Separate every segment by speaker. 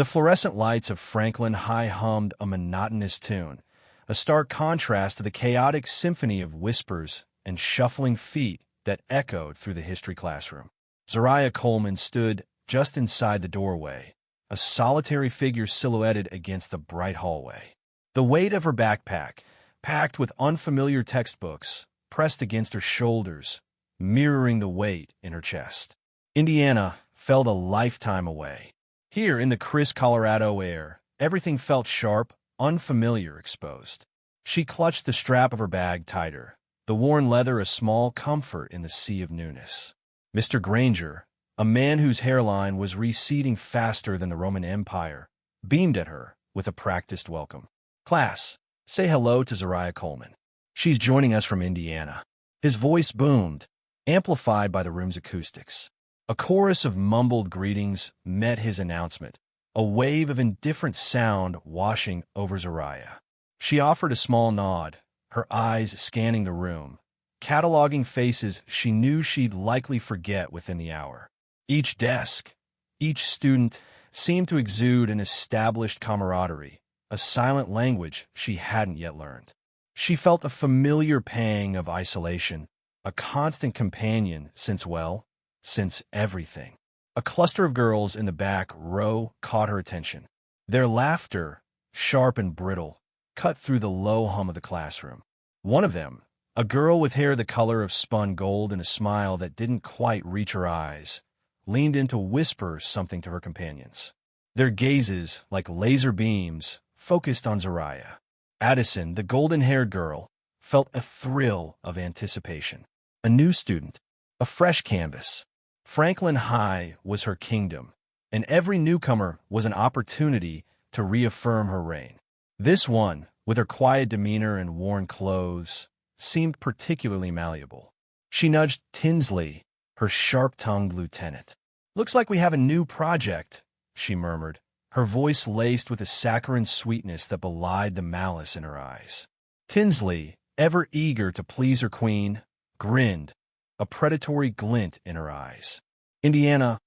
Speaker 1: The fluorescent lights of Franklin High hummed a monotonous tune, a stark contrast to the chaotic symphony of whispers and shuffling feet that echoed through the history classroom. Zariah Coleman stood just inside the doorway, a solitary figure silhouetted against the bright hallway. The weight of her backpack, packed with unfamiliar textbooks, pressed against her shoulders, mirroring the weight in her chest. Indiana felt a lifetime away. Here in the crisp Colorado air, everything felt sharp, unfamiliar, exposed. She clutched the strap of her bag tighter, the worn leather a small comfort in the sea of newness. Mr. Granger, a man whose hairline was receding faster than the Roman Empire, beamed at her with a practiced welcome. "Class, say hello to Zariah Coleman. She's joining us from Indiana." His voice boomed, amplified by the room's acoustics. A chorus of mumbled greetings met his announcement, a wave of indifferent sound washing over Zariah. She offered a small nod, her eyes scanning the room, cataloging faces she knew she'd likely forget within the hour. Each desk, each student seemed to exude an established camaraderie, a silent language she hadn't yet learned. She felt a familiar pang of isolation, a constant companion since everything. A cluster of girls in the back row caught her attention. Their laughter, sharp and brittle, cut through the low hum of the classroom. One of them, a girl with hair the color of spun gold and a smile that didn't quite reach her eyes, leaned in to whisper something to her companions. Their gazes, like laser beams, focused on Zariah. Addison, the golden-haired girl, felt a thrill of anticipation. A new student, a fresh canvas. Franklin High was her kingdom, and every newcomer was an opportunity to reaffirm her reign. This one, with her quiet demeanor and worn clothes, seemed particularly malleable. She nudged Tinsley, her sharp-tongued lieutenant. "Looks like we have a new project," she murmured, her voice laced with a saccharine sweetness that belied the malice in her eyes. Tinsley, ever eager to please her queen, grinned, a predatory glint in her eyes. "Indiana,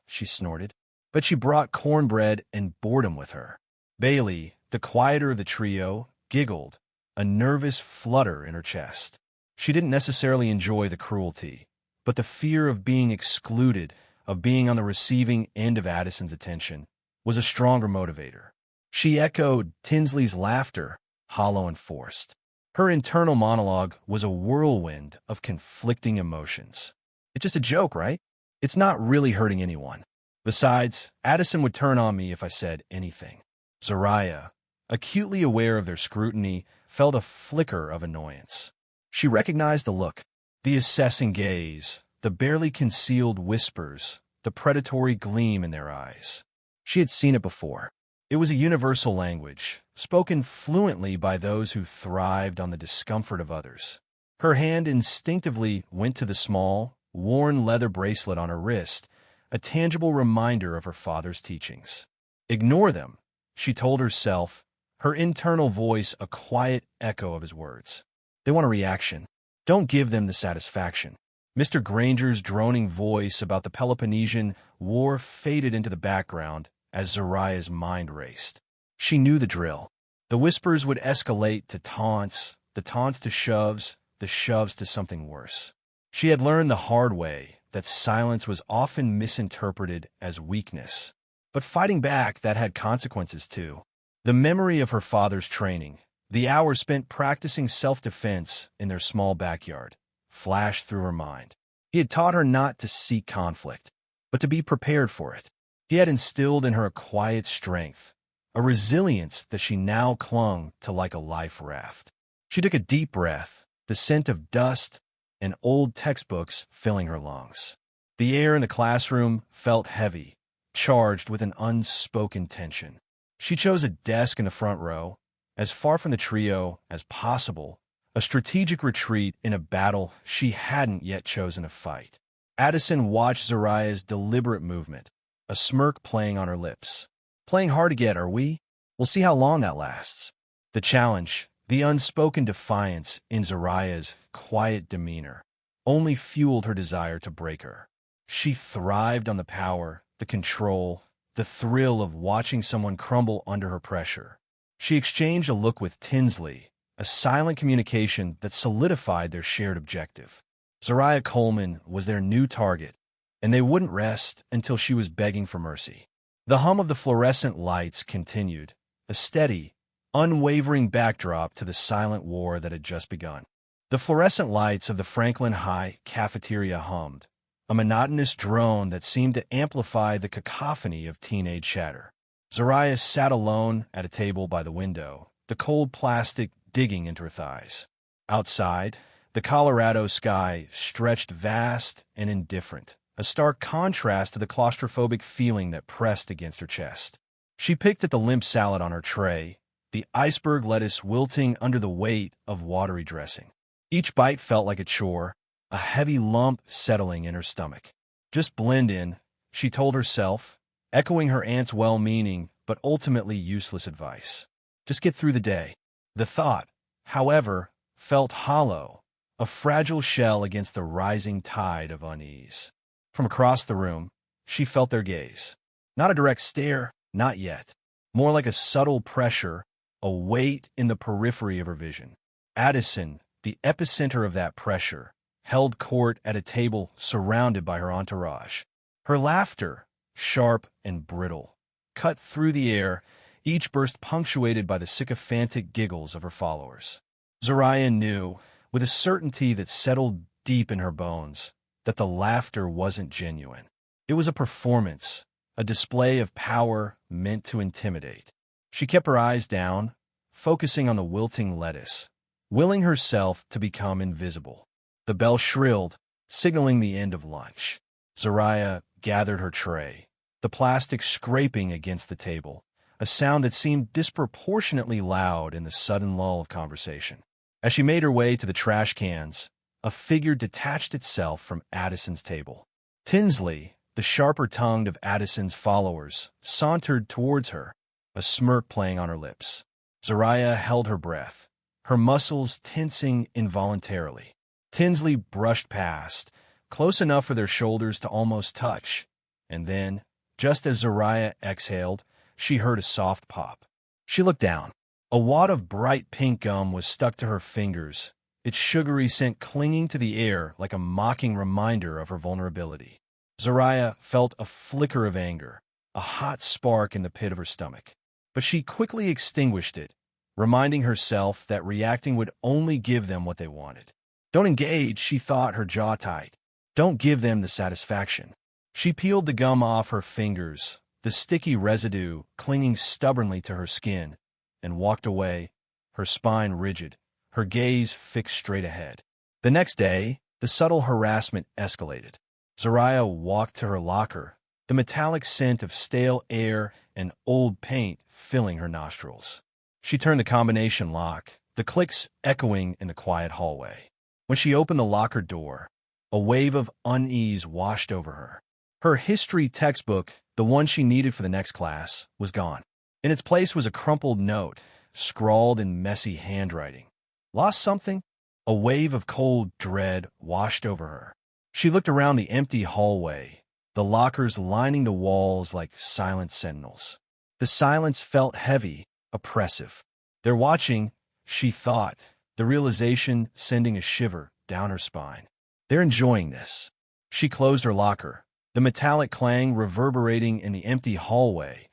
Speaker 1: she snorted, but she brought cornbread and boredom with her." Bailey, the quieter of the trio, giggled, a nervous flutter in her chest. She didn't necessarily enjoy the cruelty, but the fear of being excluded, of being on the receiving end of Addison's attention, was a stronger motivator. She echoed Tinsley's laughter, hollow and forced. Her internal monologue was a whirlwind of conflicting emotions. "It's just a joke, right? It's not really hurting anyone. Besides, Addison would turn on me if I said anything." Zariah, acutely aware of their scrutiny, felt a flicker of annoyance. She recognized the look, the assessing gaze, the barely concealed whispers, the predatory gleam in their eyes. She had seen it before. It was a universal language, spoken fluently by those who thrived on the discomfort of others. Her hand instinctively went to the small, worn leather bracelet on her wrist, a tangible reminder of her father's teachings. "Ignore them," she told herself, her internal voice a quiet echo of his words. "They want a reaction. Don't give them the satisfaction." Mr. Granger's droning voice about the Peloponnesian War faded into the background as Zariah's mind raced. She knew the drill. The whispers would escalate to taunts, the taunts to shoves, the shoves to something worse. She had learned the hard way that silence was often misinterpreted as weakness. But fighting back, that had consequences too. The memory of her father's training, the hours spent practicing self-defense in their small backyard, flashed through her mind. He had taught her not to seek conflict, but to be prepared for it. He had instilled in her a quiet strength, a resilience that she now clung to like a life raft. She took a deep breath, the scent of dust and old textbooks filling her lungs. The air in the classroom felt heavy, charged with an unspoken tension. She chose a desk in the front row, as far from the trio as possible, a strategic retreat in a battle she hadn't yet chosen to fight. Addison watched Zariah's deliberate movement, a smirk playing on her lips. "Playing hard to get, are we? We'll see how long that lasts." The challenge, the unspoken defiance in Zariah's quiet demeanor, only fueled her desire to break her. She thrived on the power, the control, the thrill of watching someone crumble under her pressure. She exchanged a look with Tinsley, a silent communication that solidified their shared objective. Zariah Coleman was their new target, and they wouldn't rest until she was begging for mercy. The hum of the fluorescent lights continued, a steady, unwavering backdrop to the silent war that had just begun. The fluorescent lights of the Franklin High cafeteria hummed, a monotonous drone that seemed to amplify the cacophony of teenage chatter. Zariah sat alone at a table by the window, the cold plastic digging into her thighs. Outside, the Colorado sky stretched vast and indifferent, a stark contrast to the claustrophobic feeling that pressed against her chest. She picked at the limp salad on her tray, the iceberg lettuce wilting under the weight of watery dressing. Each bite felt like a chore, a heavy lump settling in her stomach. Just blend in, she told herself, echoing her aunt's well-meaning but ultimately useless advice. Just get through the day. The thought, however, felt hollow, a fragile shell against the rising tide of unease. From across the room, she felt their gaze. Not a direct stare, not yet. More like a subtle pressure, a weight in the periphery of her vision. Addison, the epicenter of that pressure, held court at a table surrounded by her entourage. Her laughter, sharp and brittle, cut through the air, each burst punctuated by the sycophantic giggles of her followers. Zariah knew, with a certainty that settled deep in her bones, that the laughter wasn't genuine. It was a performance, a display of power meant to intimidate. She kept her eyes down, focusing on the wilting lettuce, willing herself to become invisible. The bell shrilled, signaling the end of lunch. Zariah gathered her tray, the plastic scraping against the table, a sound that seemed disproportionately loud in the sudden lull of conversation. As she made her way to the trash cans, a figure detached itself from Addison's table. Tinsley, the sharper-tongued of Addison's followers, sauntered towards her, a smirk playing on her lips. Zariah held her breath, her muscles tensing involuntarily. Tinsley brushed past, close enough for their shoulders to almost touch, and then, just as Zariah exhaled, she heard a soft pop. She looked down. A wad of bright pink gum was stuck to her fingers, its sugary scent clinging to the air like a mocking reminder of her vulnerability. Zariah felt a flicker of anger, a hot spark in the pit of her stomach. But she quickly extinguished it, reminding herself that reacting would only give them what they wanted. Don't engage, she thought, her jaw tight. Don't give them the satisfaction. She peeled the gum off her fingers, the sticky residue clinging stubbornly to her skin, and walked away, her spine rigid, her gaze fixed straight ahead. The next day, the subtle harassment escalated. Zariah walked to her locker, the metallic scent of stale air and old paint filling her nostrils. She turned the combination lock, the clicks echoing in the quiet hallway. When she opened the locker door, a wave of unease washed over her. Her history textbook, the one she needed for the next class, was gone. In its place was a crumpled note, scrawled in messy handwriting. Lost something? A wave of cold dread washed over her. She looked around the empty hallway, the lockers lining the walls like silent sentinels. The silence felt heavy, oppressive. They're watching, she thought, the realization sending a shiver down her spine. They're enjoying this. She closed her locker, the metallic clang reverberating in the empty hallway,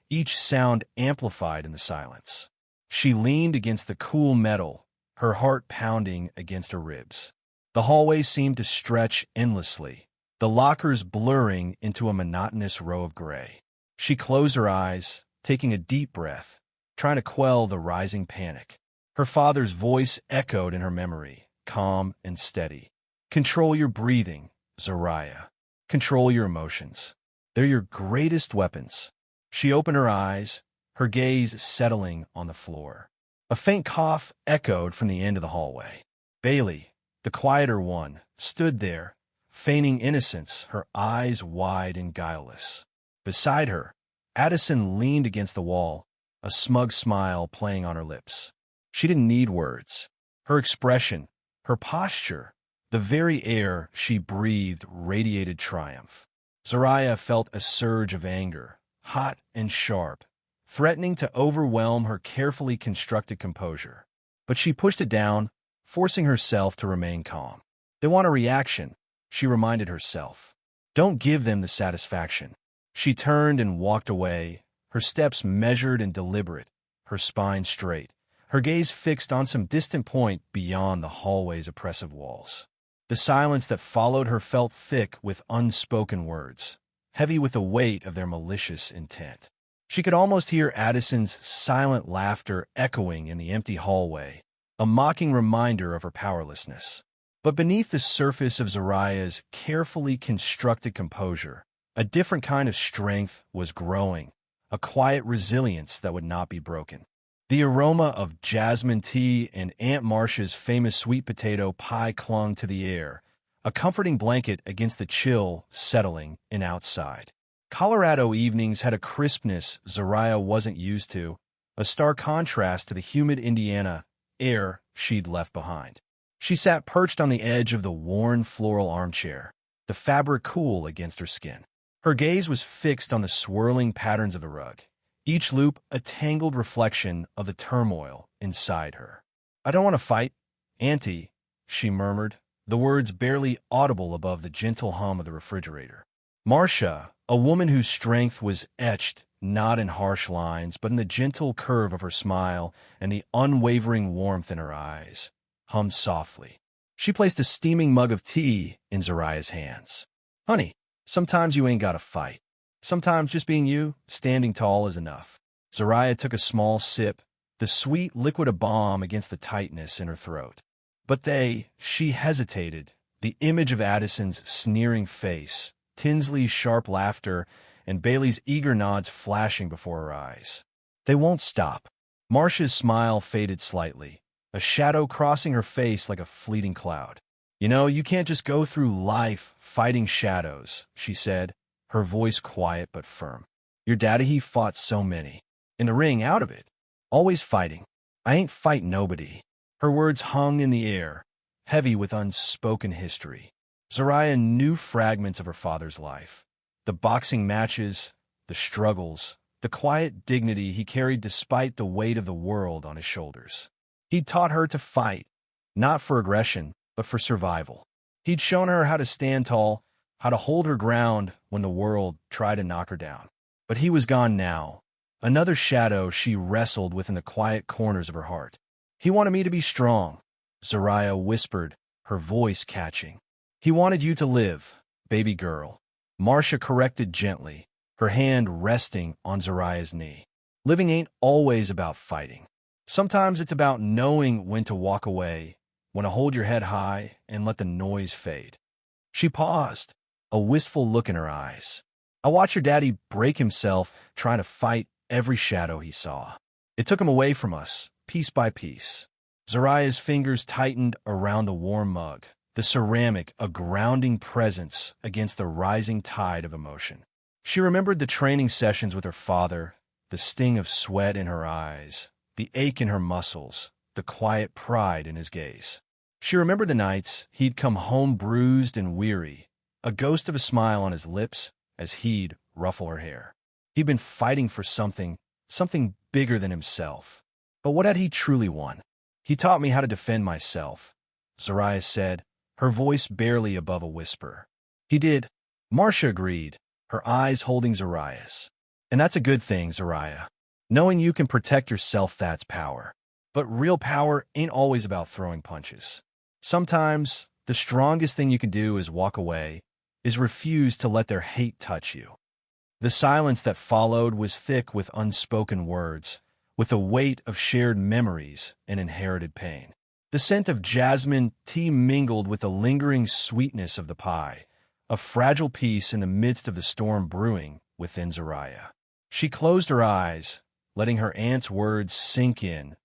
Speaker 1: each sound amplified in the silence. She leaned against the cool metal, her heart pounding against her ribs. The hallway seemed to stretch endlessly, the lockers blurring into a monotonous row of gray. She closed her eyes, taking a deep breath, trying to quell the rising panic. Her father's voice echoed in her memory, calm and steady. Control your breathing, Zariah. Control your emotions. They're your greatest weapons. She opened her eyes, her gaze settling on the floor. A faint cough echoed from the end of the hallway. Bailey, the quieter one, stood there, feigning innocence, her eyes wide and guileless. Beside her, Addison leaned against the wall, a smug smile playing on her lips. She didn't need words. Her expression, her posture, the very air she breathed radiated triumph. Zariah felt a surge of anger, hot and sharp, threatening to overwhelm her carefully constructed composure. But she pushed it down, forcing herself to remain calm. They want a reaction, she reminded herself. Don't give them the satisfaction. She turned and walked away, her steps measured and deliberate, her spine straight, her gaze fixed on some distant point beyond the hallway's oppressive walls. The silence that followed her felt thick with unspoken words, heavy with the weight of their malicious intent. She could almost hear Addison's silent laughter echoing in the empty hallway, a mocking reminder of her powerlessness. But beneath the surface of Zariah's carefully constructed composure, a different kind of strength was growing, a quiet resilience that would not be broken. The aroma of jasmine tea and Aunt Marcia's famous sweet potato pie clung to the air, a comforting blanket against the chill settling in outside. Colorado evenings had a crispness Zariah wasn't used to, a stark contrast to the humid Indiana air she'd left behind. She sat perched on the edge of the worn floral armchair, the fabric cool against her skin. Her gaze was fixed on the swirling patterns of the rug, each loop a tangled reflection of the turmoil inside her. "I don't want to fight, Auntie," she murmured, the words barely audible above the gentle hum of the refrigerator. Marcia, a woman whose strength was etched not in harsh lines, but in the gentle curve of her smile and the unwavering warmth in her eyes, hummed softly. She placed a steaming mug of tea in Zariah's hands. "Honey, sometimes you ain't gotta fight. Sometimes just being you, standing tall, is enough." Zariah took a small sip, the sweet liquid a balm against the tightness in her throat. But she hesitated, the image of Addison's sneering face, Tinsley's sharp laughter, and Bailey's eager nods flashing before her eyes. They won't stop. Marcia's smile faded slightly, a shadow crossing her face like a fleeting cloud. "You know, you can't just go through life fighting shadows," she said, her voice quiet but firm. "Your daddy, he fought so many. In the ring, out of it. Always fighting. I ain't fight nobody." Her words hung in the air, heavy with unspoken history. Zariah knew fragments of her father's life. The boxing matches, the struggles, the quiet dignity he carried despite the weight of the world on his shoulders. He'd taught her to fight, not for aggression, but for survival. He'd shown her how to stand tall, how to hold her ground when the world tried to knock her down. But he was gone now, another shadow she wrestled with in the quiet corners of her heart. "He wanted me to be strong," Zariah whispered, her voice catching. "He wanted you to live, baby girl." Marcia corrected gently, her hand resting on Zariah's knee. "Living ain't always about fighting. Sometimes it's about knowing when to walk away, when to hold your head high and let the noise fade." She paused, a wistful look in her eyes. "I watched your daddy break himself trying to fight every shadow he saw. It took him away from us, piece by piece." Zariah's fingers tightened around the warm mug, the ceramic a grounding presence against the rising tide of emotion. She remembered the training sessions with her father, the sting of sweat in her eyes, the ache in her muscles, the quiet pride in his gaze. She remembered the nights he'd come home bruised and weary, a ghost of a smile on his lips as he'd ruffle her hair. He'd been fighting for something bigger than himself. But what had he truly won? "He taught me how to defend myself," Zariah said, her voice barely above a whisper. "He did," Marcia agreed, her eyes holding Zariah's. "And that's a good thing, Zariah. Knowing you can protect yourself, that's power. But real power ain't always about throwing punches. Sometimes the strongest thing you can do is walk away, is refuse to let their hate touch you." The silence that followed was thick with unspoken words, with a weight of shared memories and inherited pain. The scent of jasmine tea mingled with the lingering sweetness of the pie, a fragile peace in the midst of the storm brewing within Zariah. She closed her eyes, letting her aunt's words sink in,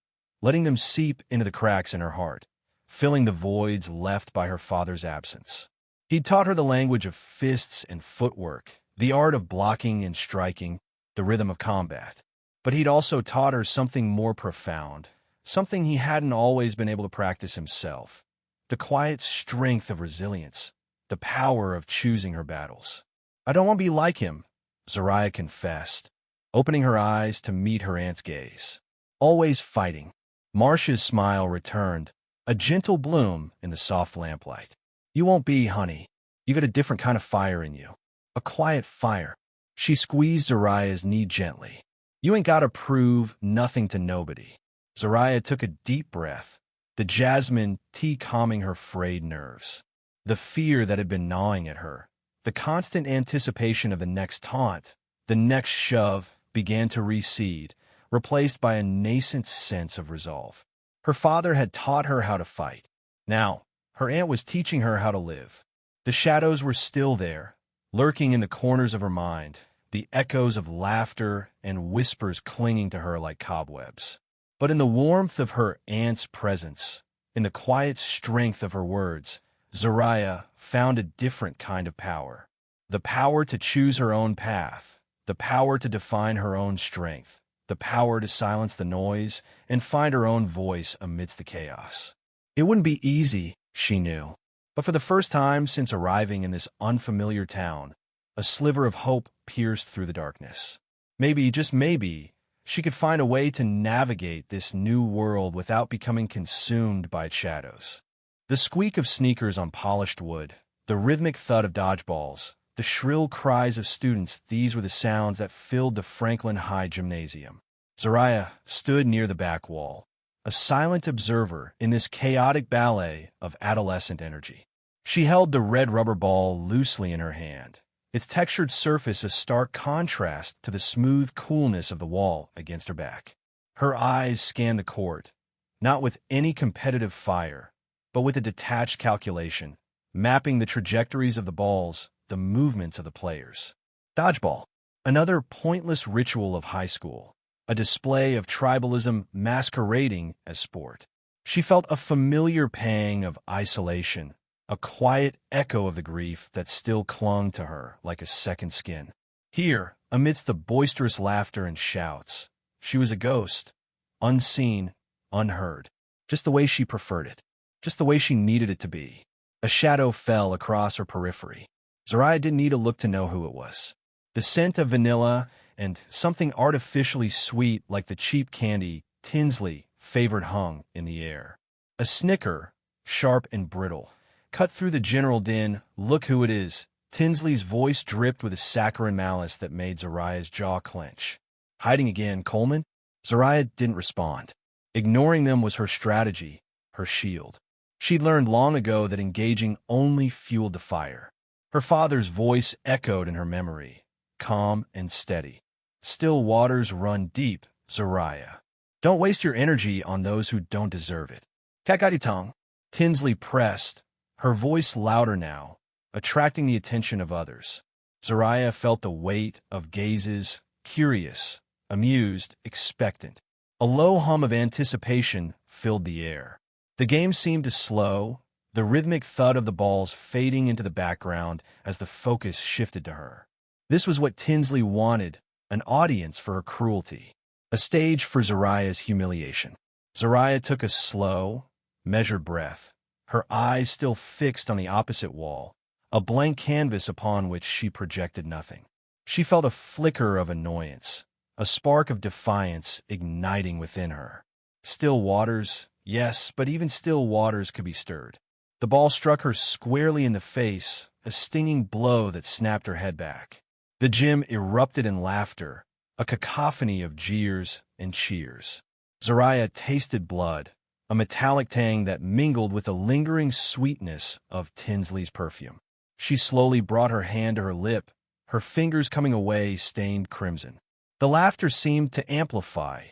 Speaker 1: letting them seep into the cracks in her heart, filling the voids left by her father's absence. He'd taught her the language of fists and footwork, the art of blocking and striking, the rhythm of combat. But he'd also taught her something more profound, something he hadn't always been able to practice himself, the quiet strength of resilience, the power of choosing her battles. "I don't want to be like him," Zariah confessed, opening her eyes to meet her aunt's gaze. Always fighting. Marcia's smile returned, a gentle bloom in the soft lamplight. You won't be, honey. You got a different kind of fire in you. A quiet fire. She squeezed Zariah's knee gently. You ain't gotta prove nothing to nobody. Zariah took a deep breath, the jasmine tea calming her frayed nerves. The fear that had been gnawing at her, the constant anticipation of the next taunt, the next shove, began to recede, replaced by a nascent sense of resolve. Her father had taught her how to fight. Now, her aunt was teaching her how to live. The shadows were still there, lurking in the corners of her mind, the echoes of laughter and whispers clinging to her like cobwebs. But in the warmth of her aunt's presence, in the quiet strength of her words, Zariah found a different kind of power. The power to choose her own path, the power to define her own strength, the power to silence the noise and find her own voice amidst the chaos. It wouldn't be easy, she knew, but for the first time since arriving in this unfamiliar town, a sliver of hope pierced through the darkness. Maybe, just maybe, she could find a way to navigate this new world without becoming consumed by its shadows. The squeak of sneakers on polished wood, the rhythmic thud of dodgeballs, the shrill cries of students, these were the sounds that filled the Franklin High Gymnasium. Zariah stood near the back wall, a silent observer in this chaotic ballet of adolescent energy. She held the red rubber ball loosely in her hand, its textured surface a stark contrast to the smooth coolness of the wall against her back. Her eyes scanned the court, not with any competitive fire, but with a detached calculation, mapping the trajectories of the balls, the movements of the players. Dodgeball, another pointless ritual of high school, a display of tribalism masquerading as sport. She felt a familiar pang of isolation, a quiet echo of the grief that still clung to her like a second skin. Here, amidst the boisterous laughter and shouts, she was a ghost, unseen, unheard, just the way she preferred it, just the way she needed it to be. A shadow fell across her periphery. Zariah didn't need to look to know who it was. The scent of vanilla and something artificially sweet like the cheap candy Tinsley favored hung in the air. A snicker, sharp and brittle, cut through the general din. Look who it is. Tinsley's voice dripped with a saccharine malice that made Zariah's jaw clench. Hiding again, Coleman? Zariah didn't respond. Ignoring them was her strategy, her shield. She'd learned long ago that engaging only fueled the fire. Her father's voice echoed in her memory, calm and steady. Still waters run deep, Zariah. Don't waste your energy on those who don't deserve it. Kakaditong. Tinsley pressed, her voice louder now, attracting the attention of others. Zariah felt the weight of gazes, curious, amused, expectant. A low hum of anticipation filled the air. The game seemed to slow, the rhythmic thud of the balls fading into the background as the focus shifted to her. This was what Tinsley wanted, an audience for her cruelty, a stage for Zariah's humiliation. Zariah took a slow, measured breath, her eyes still fixed on the opposite wall, a blank canvas upon which she projected nothing. She felt a flicker of annoyance, a spark of defiance igniting within her. Still waters, yes, but even still waters could be stirred. The ball struck her squarely in the face, a stinging blow that snapped her head back. The gym erupted in laughter, a cacophony of jeers and cheers. Zariah tasted blood, a metallic tang that mingled with the lingering sweetness of Tinsley's perfume. She slowly brought her hand to her lip, her fingers coming away stained crimson. The laughter seemed to amplify,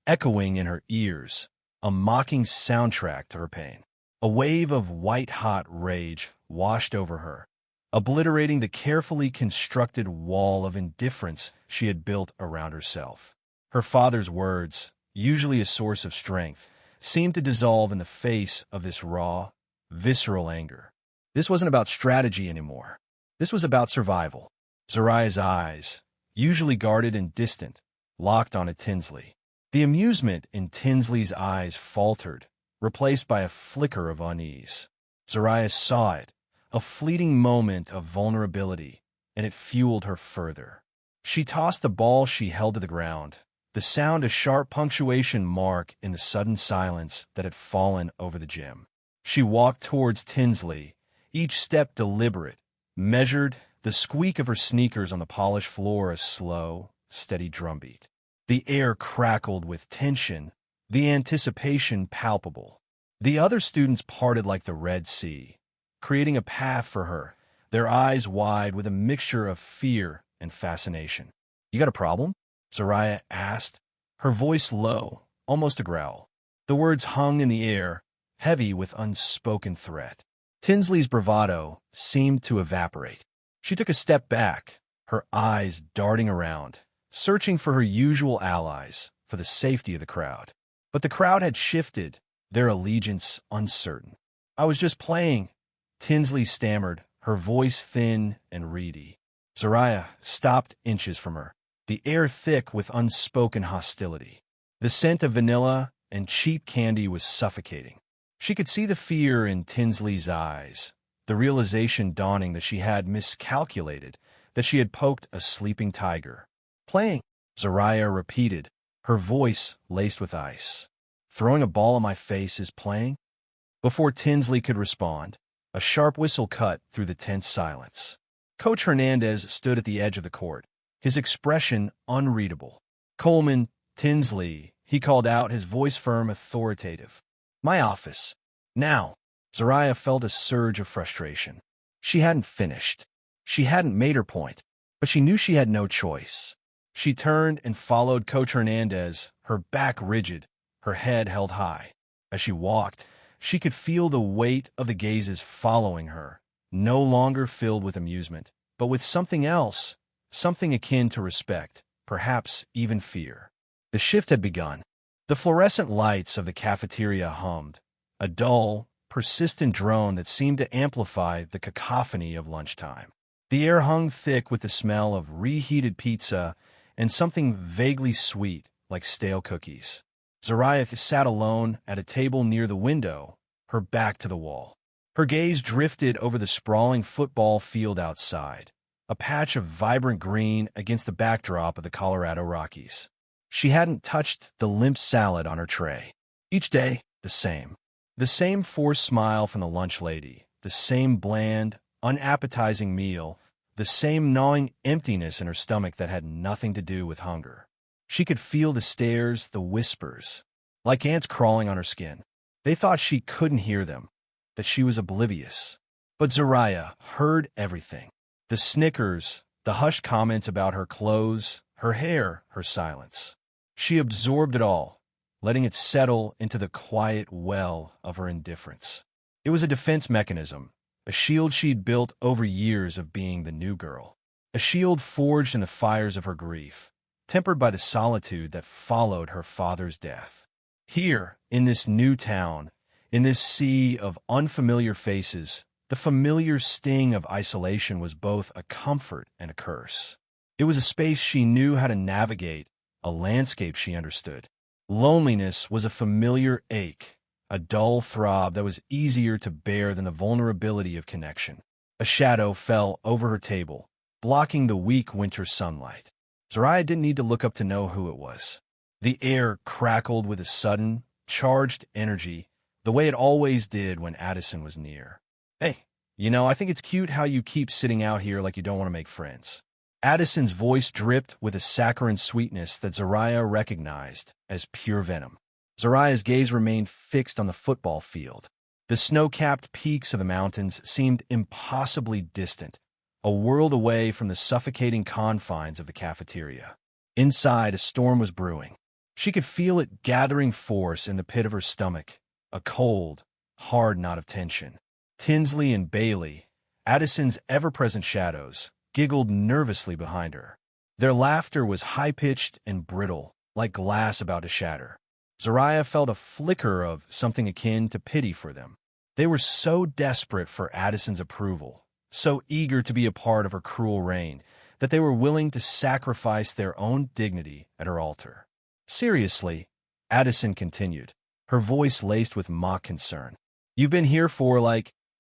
Speaker 1: echoing in her ears, a mocking soundtrack to her pain. A wave of white-hot rage washed over her, obliterating the carefully constructed wall of indifference she had built around herself. Her father's words, usually a source of strength, seemed to dissolve in the face of this raw, visceral anger. This wasn't about strategy anymore. This was about survival. Zariah's eyes, usually guarded and distant, locked on Tinsley. The amusement in Tinsley's eyes faltered, replaced by a flicker of unease. Zariah saw it, a fleeting moment of vulnerability, and it fueled her further. She tossed the ball she held to the ground, the sound a sharp punctuation mark in the sudden silence that had fallen over the gym. She walked towards Tinsley, each step deliberate, measured, the squeak of her sneakers on the polished floor a slow, steady drumbeat. The air crackled with tension, the anticipation palpable. The other students parted like the Red Sea, creating a path for her, their eyes wide with a mixture of fear and fascination. "You got a problem?" Zariah asked, her voice low, almost a growl. The words hung in the air, heavy with unspoken threat. Tinsley's bravado seemed to evaporate. She took a step back, her eyes darting around, searching for her usual allies, for the safety of the crowd. But the crowd had shifted, their allegiance uncertain. "I was just playing," Tinsley stammered, her voice thin and reedy. Zariah stopped inches from her, the air thick with unspoken hostility. The scent of vanilla and cheap candy was suffocating. She could see the fear in Tinsley's eyes, the realization dawning that she had miscalculated, that she had poked a sleeping tiger. "Playing," Zariah repeated, her voice laced with ice. "Throwing a ball in my face is playing?" Before Tinsley could respond, a sharp whistle cut through the tense silence. Coach Hernandez stood at the edge of the court, his expression unreadable. "Coleman, Tinsley," he called out, his voice firm, authoritative. "My office. Now." Zariah felt a surge of frustration. She hadn't finished. She hadn't made her point, but she knew she had no choice. She turned and followed Coach Hernandez, her back rigid, her head held high. As she walked, she could feel the weight of the gazes following her, no longer filled with amusement, but with something else, something akin to respect, perhaps even fear. The shift had begun. The fluorescent lights of the cafeteria hummed, a dull, persistent drone that seemed to amplify the cacophony of lunchtime. The air hung thick with the smell of reheated pizza and something vaguely sweet, like stale cookies. Zariah sat alone at a table near the window, her back to the wall. Her gaze drifted over the sprawling football field outside, a patch of vibrant green against the backdrop of the Colorado Rockies. She hadn't touched the limp salad on her tray. Each day, the same. The same forced smile from the lunch lady, the same bland, unappetizing meal, the same gnawing emptiness in her stomach that had nothing to do with hunger. She could feel the stares, the whispers, like ants crawling on her skin. They thought she couldn't hear them, that she was oblivious. But Zariah heard everything. The snickers, the hushed comments about her clothes, her hair, her silence. She absorbed it all, letting it settle into the quiet well of her indifference. It was a defense mechanism, a shield she'd built over years of being the new girl. A shield forged in the fires of her grief, tempered by the solitude that followed her father's death. Here, in this new town, in this sea of unfamiliar faces, the familiar sting of isolation was both a comfort and a curse. It was a space she knew how to navigate, a landscape she understood. Loneliness was a familiar ache, a dull throb that was easier to bear than the vulnerability of connection. A shadow fell over her table, blocking the weak winter sunlight. Zariah didn't need to look up to know who it was. The air crackled with a sudden, charged energy, the way it always did when Addison was near. "Hey, I think it's cute how you keep sitting out here like you don't want to make friends." Addison's voice dripped with a saccharine sweetness that Zariah recognized as pure venom. Zariah's gaze remained fixed on the football field. The snow-capped peaks of the mountains seemed impossibly distant, a world away from the suffocating confines of the cafeteria. Inside, a storm was brewing. She could feel it gathering force in the pit of her stomach, a cold, hard knot of tension. Tinsley and Bailey, Addison's ever-present shadows, giggled nervously behind her. Their laughter was high-pitched and brittle, like glass about to shatter. Zariah felt a flicker of something akin to pity for them. They were so desperate for Addison's approval, so eager to be a part of her cruel reign, that they were willing to sacrifice their own dignity at her altar. "Seriously," Addison continued, her voice laced with mock concern. "You've been here for,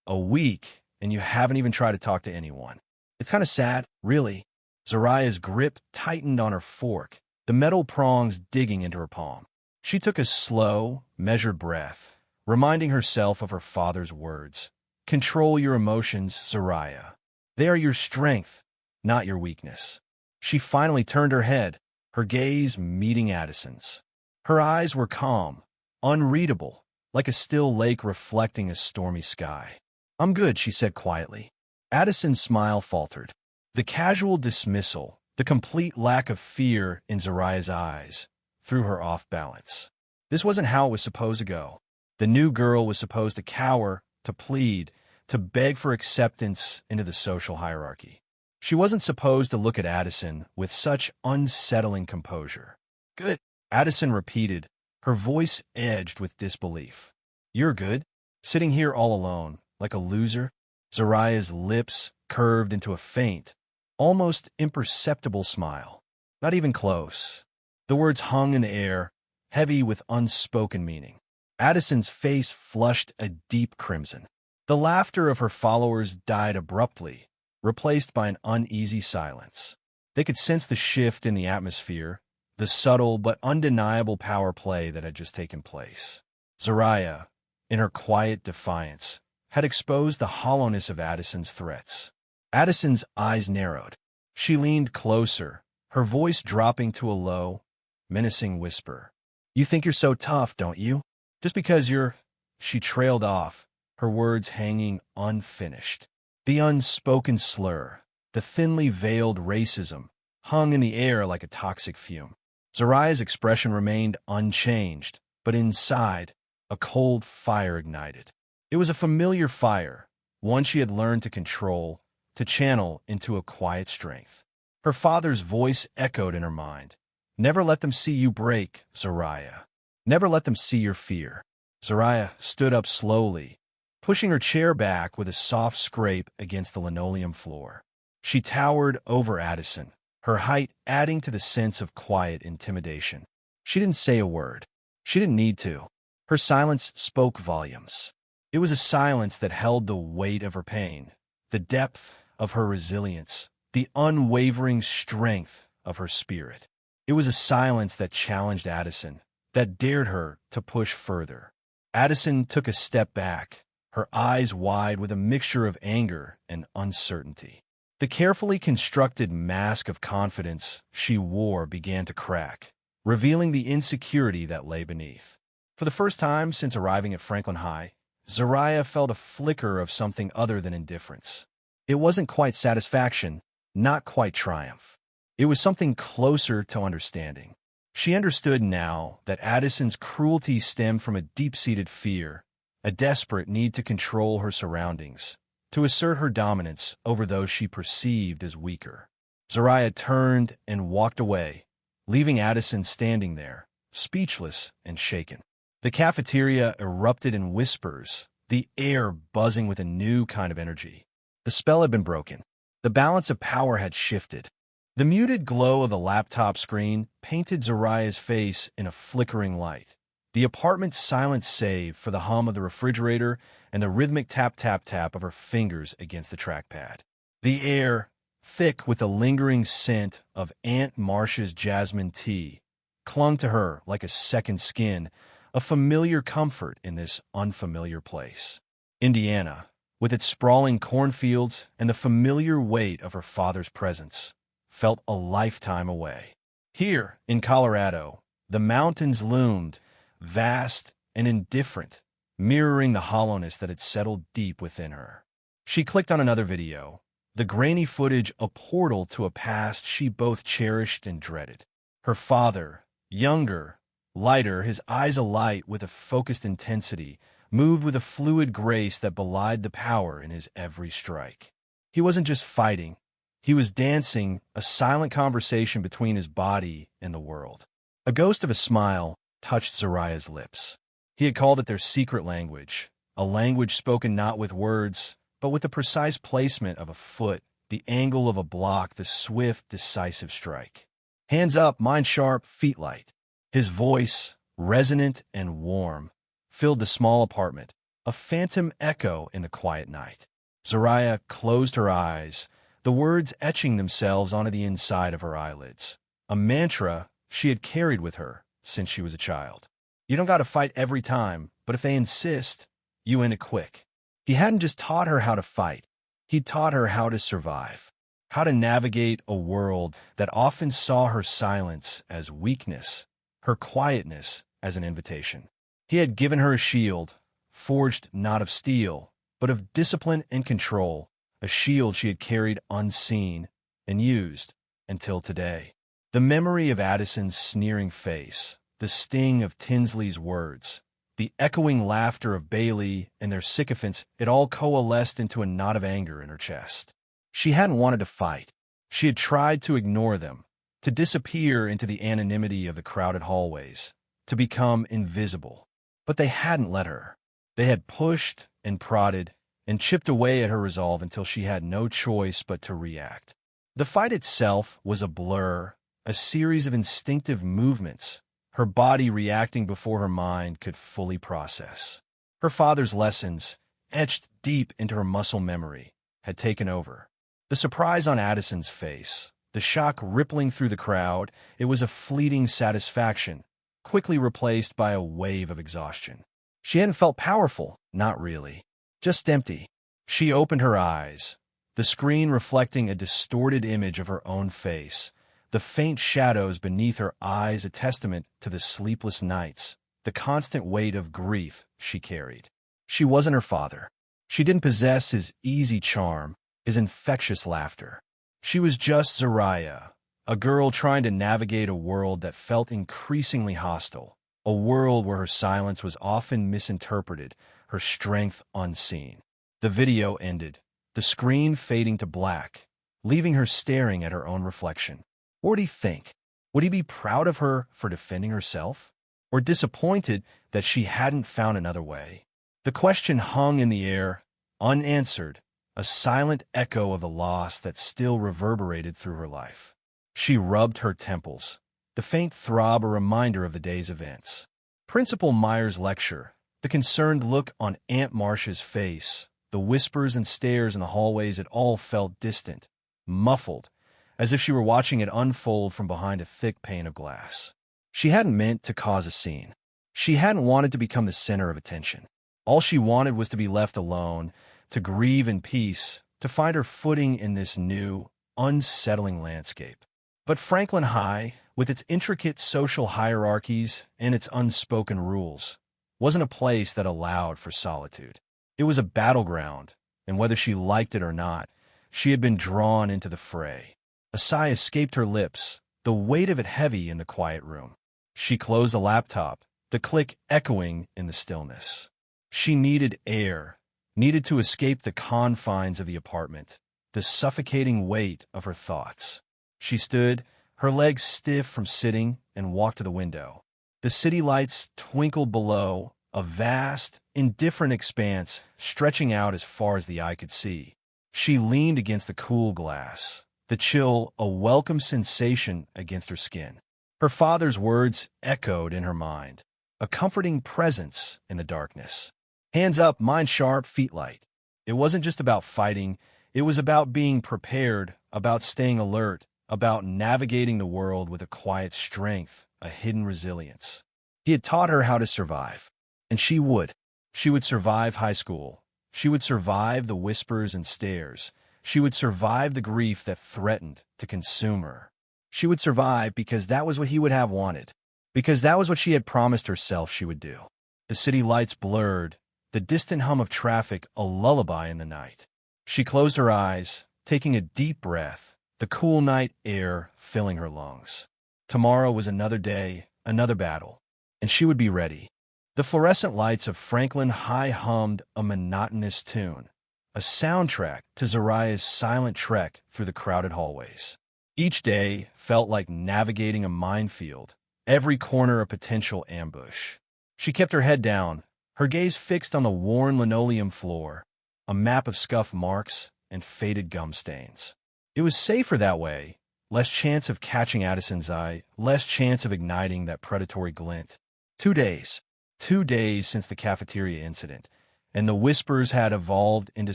Speaker 1: a week, and you haven't even tried to talk to anyone. It's kind of sad, really." Zariah's grip tightened on her fork, the metal prongs digging into her palm. She took a slow, measured breath, reminding herself of her father's words. Control your emotions, Zariah. They are your strength, not your weakness. She finally turned her head, her gaze meeting Addison's. Her eyes were calm, unreadable, like a still lake reflecting a stormy sky. I'm good, she said quietly. Addison's smile faltered. The casual dismissal, the complete lack of fear in Zariah's eyes, threw her off balance. This wasn't how it was supposed to go. The new girl was supposed to cower, to plead, to beg for acceptance into the social hierarchy. She wasn't supposed to look at Addison with such unsettling composure. Good, Addison repeated, her voice edged with disbelief. You're good? Sitting here all alone, like a loser? Zariah's lips curved into a faint, almost imperceptible smile. Not even close. The words hung in the air, heavy with unspoken meaning. Addison's face flushed a deep crimson. The laughter of her followers died abruptly, replaced by an uneasy silence. They could sense the shift in the atmosphere, the subtle but undeniable power play that had just taken place. Zariah, in her quiet defiance, had exposed the hollowness of Addison's threats. Addison's eyes narrowed. She leaned closer, her voice dropping to a low, menacing whisper. You think you're so tough, don't you? Just because you're... She trailed off, her words hanging unfinished. The unspoken slur, the thinly veiled racism, hung in the air like a toxic fume. Zariah's expression remained unchanged, but inside, a cold fire ignited. It was a familiar fire, one she had learned to control, to channel into a quiet strength. Her father's voice echoed in her mind. Never let them see you break, Zariah. Never let them see your fear. Zariah stood up slowly, pushing her chair back with a soft scrape against the linoleum floor. She towered over Addison, her height adding to the sense of quiet intimidation. She didn't say a word. She didn't need to. Her silence spoke volumes. It was a silence that held the weight of her pain, the depth of her resilience, the unwavering strength of her spirit. It was a silence that challenged Addison, that dared her to push further. Addison took a step back, her eyes wide with a mixture of anger and uncertainty. The carefully constructed mask of confidence she wore began to crack, revealing the insecurity that lay beneath. For the first time since arriving at Franklin High, Zariah felt a flicker of something other than indifference. It wasn't quite satisfaction, not quite triumph. It was something closer to understanding. She understood now that Addison's cruelty stemmed from a deep-seated fear, a desperate need to control her surroundings, to assert her dominance over those she perceived as weaker. Zariah turned and walked away, leaving Addison standing there, speechless and shaken. The cafeteria erupted in whispers, the air buzzing with a new kind of energy. The spell had been broken. The balance of power had shifted. The muted glow of the laptop screen painted Zariah's face in a flickering light. The apartment's silence save for the hum of the refrigerator and the rhythmic tap-tap-tap of her fingers against the trackpad. The air, thick with a lingering scent of Aunt Marcia's jasmine tea, clung to her like a second skin, a familiar comfort in this unfamiliar place. Indiana, with its sprawling cornfields and the familiar weight of her father's presence, felt a lifetime away. Here, in Colorado, the mountains loomed, vast and indifferent, mirroring the hollowness that had settled deep within her. She clicked on another video, the grainy footage a portal to a past she both cherished and dreaded. Her father, younger, lighter, his eyes alight with a focused intensity, moved with a fluid grace that belied the power in his every strike. He wasn't just fighting. He was dancing, a silent conversation between his body and the world. A ghost of a smile touched Zariah's lips. He had called it their secret language, a language spoken not with words, but with the precise placement of a foot, the angle of a block, the swift, decisive strike. Hands up, mind sharp, feet light. His voice, resonant and warm, filled the small apartment, a phantom echo in the quiet night. Zariah closed her eyes, the words etching themselves onto the inside of her eyelids. A mantra she had carried with her since she was a child. You don't got to fight every time, but if they insist, you end it quick. He hadn't just taught her how to fight. He taught her how to survive, how to navigate a world that often saw her silence as weakness, her quietness as an invitation. He had given her a shield, forged not of steel, but of discipline and control, a shield she had carried unseen and used until today. The memory of Addison's sneering face, the sting of Tinsley's words, the echoing laughter of Bailey and their sycophants, it all coalesced into a knot of anger in her chest. She hadn't wanted to fight. She had tried to ignore them, to disappear into the anonymity of the crowded hallways, to become invisible. But they hadn't let her. They had pushed and prodded and chipped away at her resolve until she had no choice but to react. The fight itself was a blur, a series of instinctive movements, her body reacting before her mind could fully process. Her father's lessons, etched deep into her muscle memory, had taken over. The surprise on Addison's face, the shock rippling through the crowd, it was a fleeting satisfaction, quickly replaced by a wave of exhaustion. She hadn't felt powerful, not really, just empty. She opened her eyes, the screen reflecting a distorted image of her own face, the faint shadows beneath her eyes a testament to the sleepless nights, the constant weight of grief she carried. She wasn't her father. She didn't possess his easy charm, his infectious laughter. She was just Zariah, a girl trying to navigate a world that felt increasingly hostile, a world where her silence was often misinterpreted, her strength unseen. The video ended, the screen fading to black, leaving her staring at her own reflection. What would he think? Would he be proud of her for defending herself? Or disappointed that she hadn't found another way? The question hung in the air, unanswered, a silent echo of the loss that still reverberated through her life. She rubbed her temples, the faint throb a reminder of the day's events. Principal Meyer's lecture, the concerned look on Aunt Marcia's face, the whispers and stares in the hallways, it all felt distant, muffled, as if she were watching it unfold from behind a thick pane of glass. She hadn't meant to cause a scene. She hadn't wanted to become the center of attention. All she wanted was to be left alone, to grieve in peace, to find her footing in this new, unsettling landscape. But Franklin High, with its intricate social hierarchies and its unspoken rules, wasn't a place that allowed for solitude. It was a battleground, and whether she liked it or not, she had been drawn into the fray. A sigh escaped her lips, the weight of it heavy in the quiet room. She closed the laptop, the click echoing in the stillness. She needed air, needed to escape the confines of the apartment, the suffocating weight of her thoughts. She stood, her legs stiff from sitting, and walked to the window. The city lights twinkled below, a vast, indifferent expanse stretching out as far as the eye could see. She leaned against the cool glass, the chill a welcome sensation against her skin. Her father's words echoed in her mind, a comforting presence in the darkness. Hands up, mind sharp, feet light. It wasn't just about fighting, it was about being prepared, about staying alert, about navigating the world with a quiet strength, a hidden resilience. He had taught her how to survive, and she would. She would survive high school. She would survive the whispers and stares. She would survive the grief that threatened to consume her. She would survive because that was what he would have wanted, because that was what she had promised herself she would do. The city lights blurred, the distant hum of traffic a lullaby in the night. She closed her eyes, taking a deep breath, the cool night air filling her lungs. Tomorrow was another day, another battle, and she would be ready. The fluorescent lights of Franklin High hummed a monotonous tune, a soundtrack to Zariah's silent trek through the crowded hallways. Each day felt like navigating a minefield, every corner a potential ambush. She kept her head down, her gaze fixed on the worn linoleum floor, a map of scuff marks and faded gum stains. It was safer that way, less chance of catching Addison's eye, less chance of igniting that predatory glint. 2 days. 2 days since the cafeteria incident, and the whispers had evolved into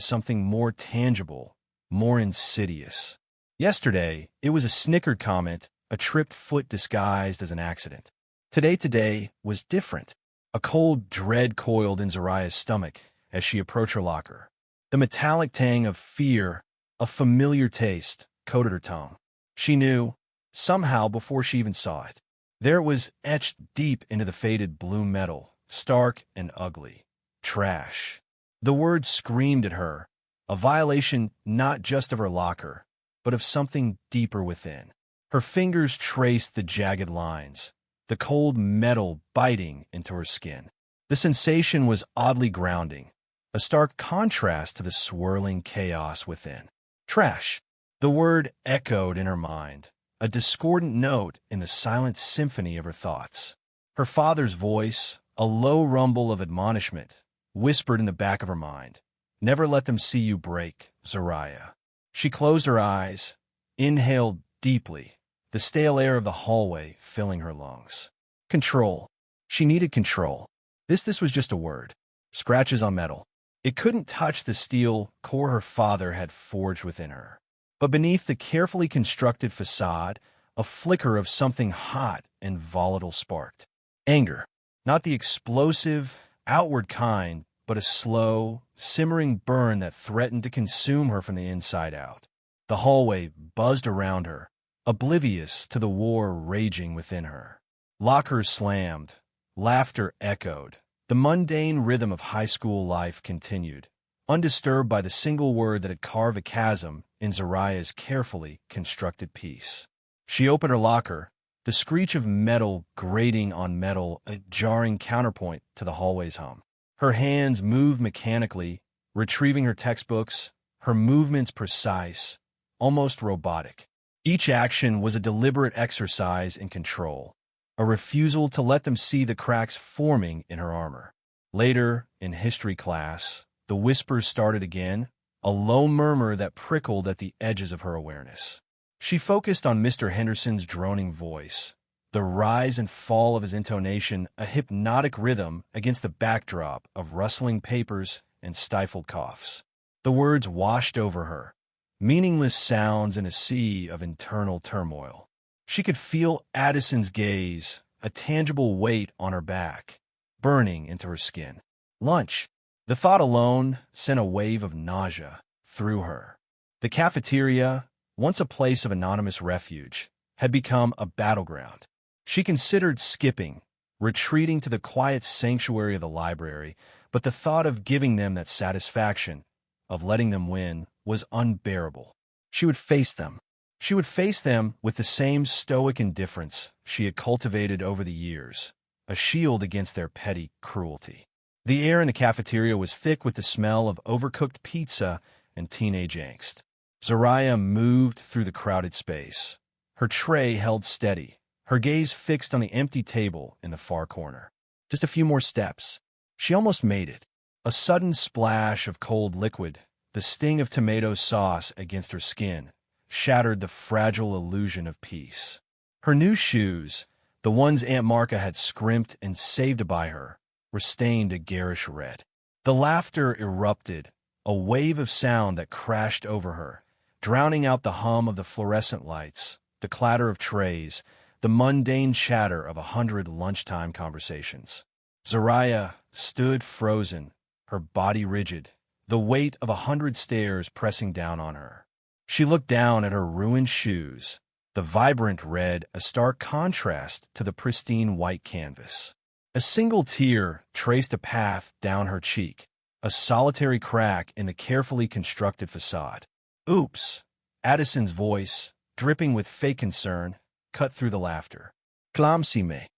Speaker 1: something more tangible, more insidious. Yesterday, it was a snickered comment, a tripped foot disguised as an accident. Today was different. A cold dread coiled in Zariah's stomach as she approached her locker. The metallic tang of fear, a familiar taste, coated her tongue. She knew, somehow before she even saw it. There it was etched deep into the faded blue metal, stark and ugly. Trash. The word screamed at her, a violation not just of her locker, but of something deeper within. Her fingers traced the jagged lines, the cold metal biting into her skin. The sensation was oddly grounding, a stark contrast to the swirling chaos within. Trash. The word echoed in her mind, a discordant note in the silent symphony of her thoughts. Her father's voice, a low rumble of admonishment, whispered in the back of her mind. Never let them see you break, Zariah. She closed her eyes, inhaled deeply, the stale air of the hallway filling her lungs. Control. She needed control. This was just a word. Scratches on metal. It couldn't touch the steel core her father had forged within her. But beneath the carefully constructed facade, a flicker of something hot and volatile sparked. Anger. Not the explosive, outward kind, but a slow, simmering burn that threatened to consume her from the inside out. The hallway buzzed around her, oblivious to the war raging within her. Lockers slammed. Laughter echoed. The mundane rhythm of high school life continued, undisturbed by the single word that had carved a chasm in Zariah's carefully constructed peace. She opened her locker, the screech of metal grating on metal a jarring counterpoint to the hallway's hum. Her hands moved mechanically, retrieving her textbooks, her movements precise, almost robotic. Each action was a deliberate exercise in control, a refusal to let them see the cracks forming in her armor. Later, in history class, the whispers started again, a low murmur that prickled at the edges of her awareness. She focused on Mr. Henderson's droning voice, the rise and fall of his intonation a hypnotic rhythm against the backdrop of rustling papers and stifled coughs. The words washed over her, meaningless sounds in a sea of internal turmoil. She could feel Addison's gaze, a tangible weight on her back, burning into her skin. Lunch. The thought alone sent a wave of nausea through her. The cafeteria, once a place of anonymous refuge, had become a battleground. She considered skipping, retreating to the quiet sanctuary of the library, but the thought of giving them that satisfaction, of letting them win, was unbearable. She would face them. She would face them with the same stoic indifference she had cultivated over the years, a shield against their petty cruelty. The air in the cafeteria was thick with the smell of overcooked pizza and teenage angst. Zariah moved through the crowded space, her tray held steady, her gaze fixed on the empty table in the far corner. Just a few more steps. She almost made it. A sudden splash of cold liquid, the sting of tomato sauce against her skin, shattered the fragile illusion of peace. Her new shoes, the ones Aunt Marca had scrimped and saved to buy her, were stained a garish red. The laughter erupted, a wave of sound that crashed over her, drowning out the hum of the fluorescent lights, the clatter of trays, the mundane chatter of 100 lunchtime conversations. Zariah stood frozen, her body rigid, the weight of 100 stares pressing down on her. She looked down at her ruined shoes, the vibrant red a stark contrast to the pristine white canvas. A single tear traced a path down her cheek, a solitary crack in the carefully constructed facade. Oops! Addison's voice, dripping with fake concern, cut through the laughter. Clamsy me.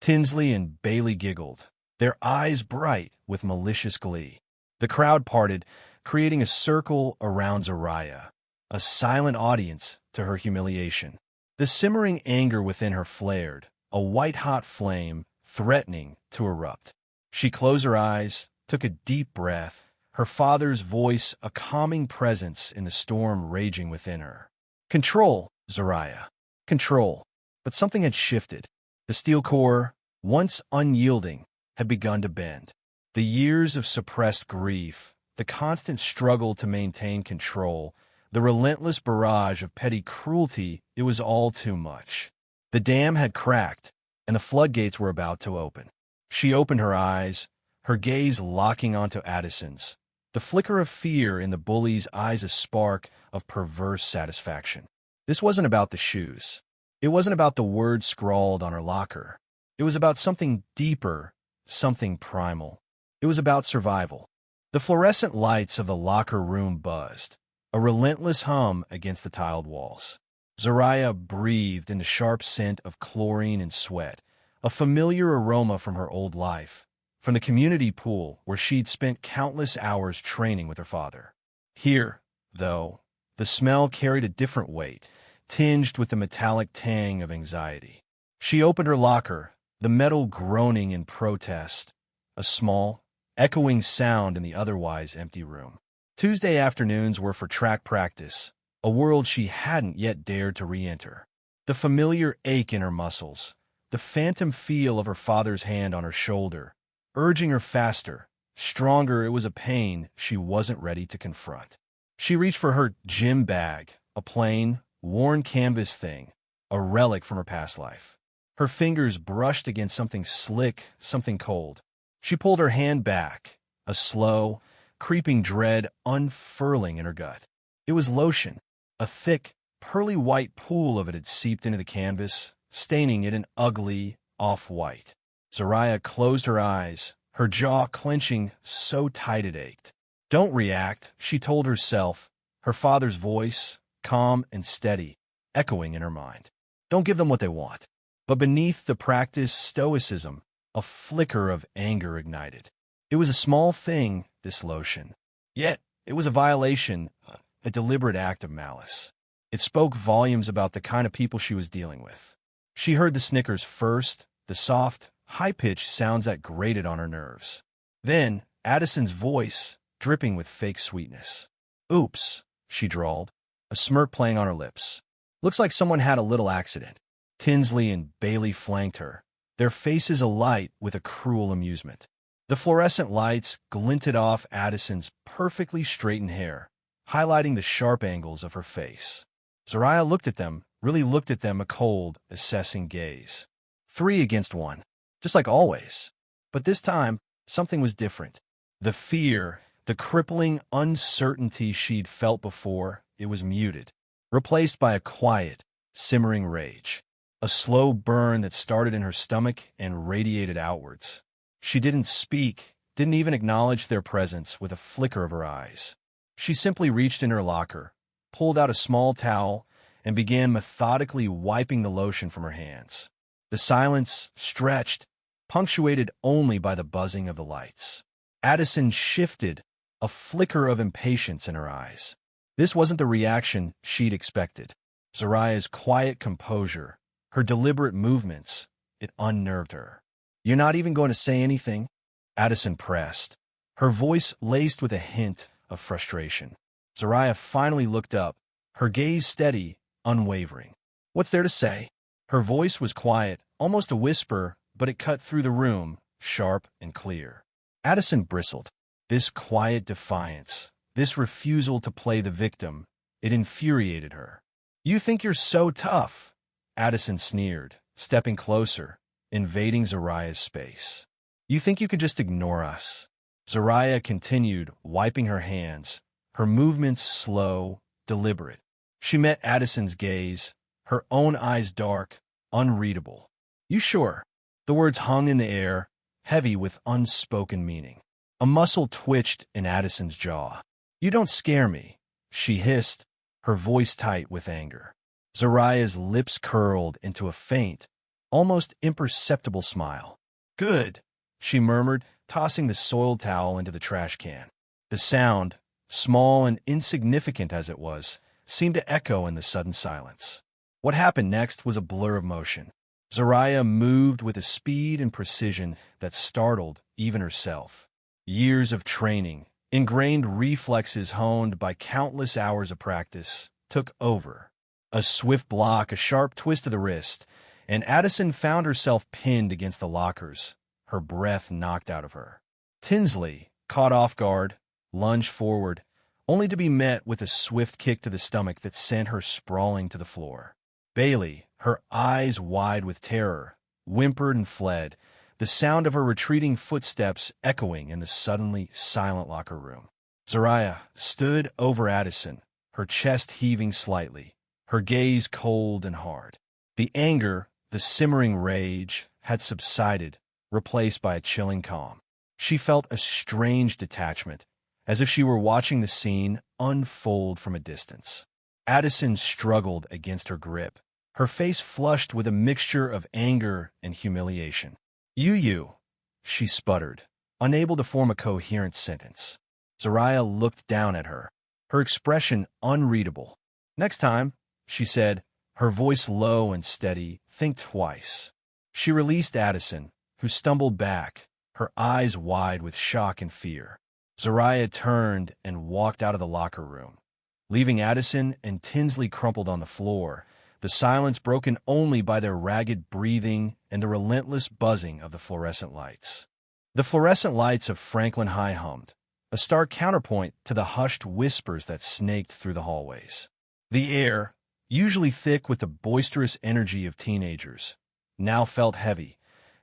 Speaker 1: Tinsley and Bailey giggled, their eyes bright with malicious glee. The crowd parted, creating a circle around Zariah, a silent audience to her humiliation. The simmering anger within her flared, a white-hot flame threatening to erupt. She closed her eyes, took a deep breath, her father's voice a calming presence in the storm raging within her. Control, Zariah. Control. But something had shifted. The steel core, once unyielding, had begun to bend. The years of suppressed grief, the constant struggle to maintain control, The relentless barrage of petty cruelty, it was all too much. The dam had cracked, and the floodgates were about to open. She opened her eyes, her gaze locking onto Addison's, the flicker of fear in the bully's eyes a spark of perverse satisfaction. This wasn't about the shoes. It wasn't about the words scrawled on her locker. It was about something deeper, something primal. It was about survival. The fluorescent lights of the locker room buzzed, a relentless hum against the tiled walls. Zariah breathed in the sharp scent of chlorine and sweat, a familiar aroma from her old life, from the community pool where she'd spent countless hours training with her father. Here, though, the smell carried a different weight, tinged with the metallic tang of anxiety. She opened her locker, the metal groaning in protest, a small, echoing sound in the otherwise empty room. Tuesday afternoons were for track practice, a world she hadn't yet dared to re-enter. The familiar ache in her muscles, the phantom feel of her father's hand on her shoulder, urging her faster, stronger. It was a pain she wasn't ready to confront. She reached for her gym bag, a plain, worn canvas thing, a relic from her past life. Her fingers brushed against something slick, something cold. She pulled her hand back, a slow, creeping dread unfurling in her gut. It was lotion. A thick, pearly white pool of it had seeped into the canvas, staining it an ugly off-white. Zariah closed her eyes, her jaw clenching so tight it ached. "Don't react," she told herself, her father's voice, calm and steady, echoing in her mind. "Don't give them what they want." But beneath the practiced stoicism, a flicker of anger ignited. It was a small thing, this lotion. Yet, it was a violation, a deliberate act of malice. It spoke volumes about the kind of people she was dealing with. She heard the snickers first, the soft, high-pitched sounds that grated on her nerves. Then, Addison's voice, dripping with fake sweetness. "Oops," she drawled, a smirk playing on her lips. "Looks like someone had a little accident." Tinsley and Bailey flanked her, their faces alight with a cruel amusement. The fluorescent lights glinted off Addison's perfectly straightened hair, highlighting the sharp angles of her face. Zariah looked at them, really looked at them, a cold, assessing gaze. 3 against 1, just like always. But this time, something was different. The fear, the crippling uncertainty she'd felt before, it was muted, replaced by a quiet, simmering rage. A slow burn that started in her stomach and radiated outwards. She didn't speak, didn't even acknowledge their presence with a flicker of her eyes. She simply reached in her locker, pulled out a small towel, and began methodically wiping the lotion from her hands. The silence stretched, punctuated only by the buzzing of the lights. Addison shifted, a flicker of impatience in her eyes. This wasn't the reaction she'd expected. Zariah's quiet composure, her deliberate movements, it unnerved her. "You're not even going to say anything?" Addison pressed, her voice laced with a hint of frustration. Zariah finally looked up, her gaze steady, unwavering. "What's there to say?" Her voice was quiet, almost a whisper, but it cut through the room, sharp and clear. Addison bristled. This quiet defiance, this refusal to play the victim, it infuriated her. "You think you're so tough," Addison sneered, stepping closer, invading Zariah's space. "You think you can just ignore us?" Zariah continued, wiping her hands, her movements slow, deliberate. She met Addison's gaze, her own eyes dark, unreadable. "You sure?" The words hung in the air, heavy with unspoken meaning. A muscle twitched in Addison's jaw. "You don't scare me," she hissed, her voice tight with anger. Zariah's lips curled into a faint, almost imperceptible smile. "Good," she murmured, tossing the soiled towel into the trash can. The sound, small and insignificant as it was, seemed to echo in the sudden silence. What happened next was a blur of motion. Zariah moved with a speed and precision that startled even herself. Years of training, ingrained reflexes honed by countless hours of practice, took over. A swift block, a sharp twist of the wrist, and Addison found herself pinned against the lockers, her breath knocked out of her. Tinsley, caught off guard, lunged forward, only to be met with a swift kick to the stomach that sent her sprawling to the floor. Bailey, her eyes wide with terror, whimpered and fled, the sound of her retreating footsteps echoing in the suddenly silent locker room. Zariah stood over Addison, her chest heaving slightly, her gaze cold and hard. The anger, the simmering rage, had subsided, replaced by a chilling calm. She felt a strange detachment, as if she were watching the scene unfold from a distance. Addison struggled against her grip, her face flushed with a mixture of anger and humiliation. You, she sputtered, unable to form a coherent sentence. Zariah looked down at her, her expression unreadable. Next time, she said, her voice low and steady, think twice. She released Addison, who stumbled back, her eyes wide with shock and fear. Zariah turned and walked out of the locker room, leaving Addison and Tinsley crumpled on the floor, the silence broken only by their ragged breathing and the relentless buzzing of the fluorescent lights. The fluorescent lights of Franklin High hummed, a stark counterpoint to the hushed whispers that snaked through the hallways. The air, usually thick with the boisterous energy of teenagers, now felt heavy,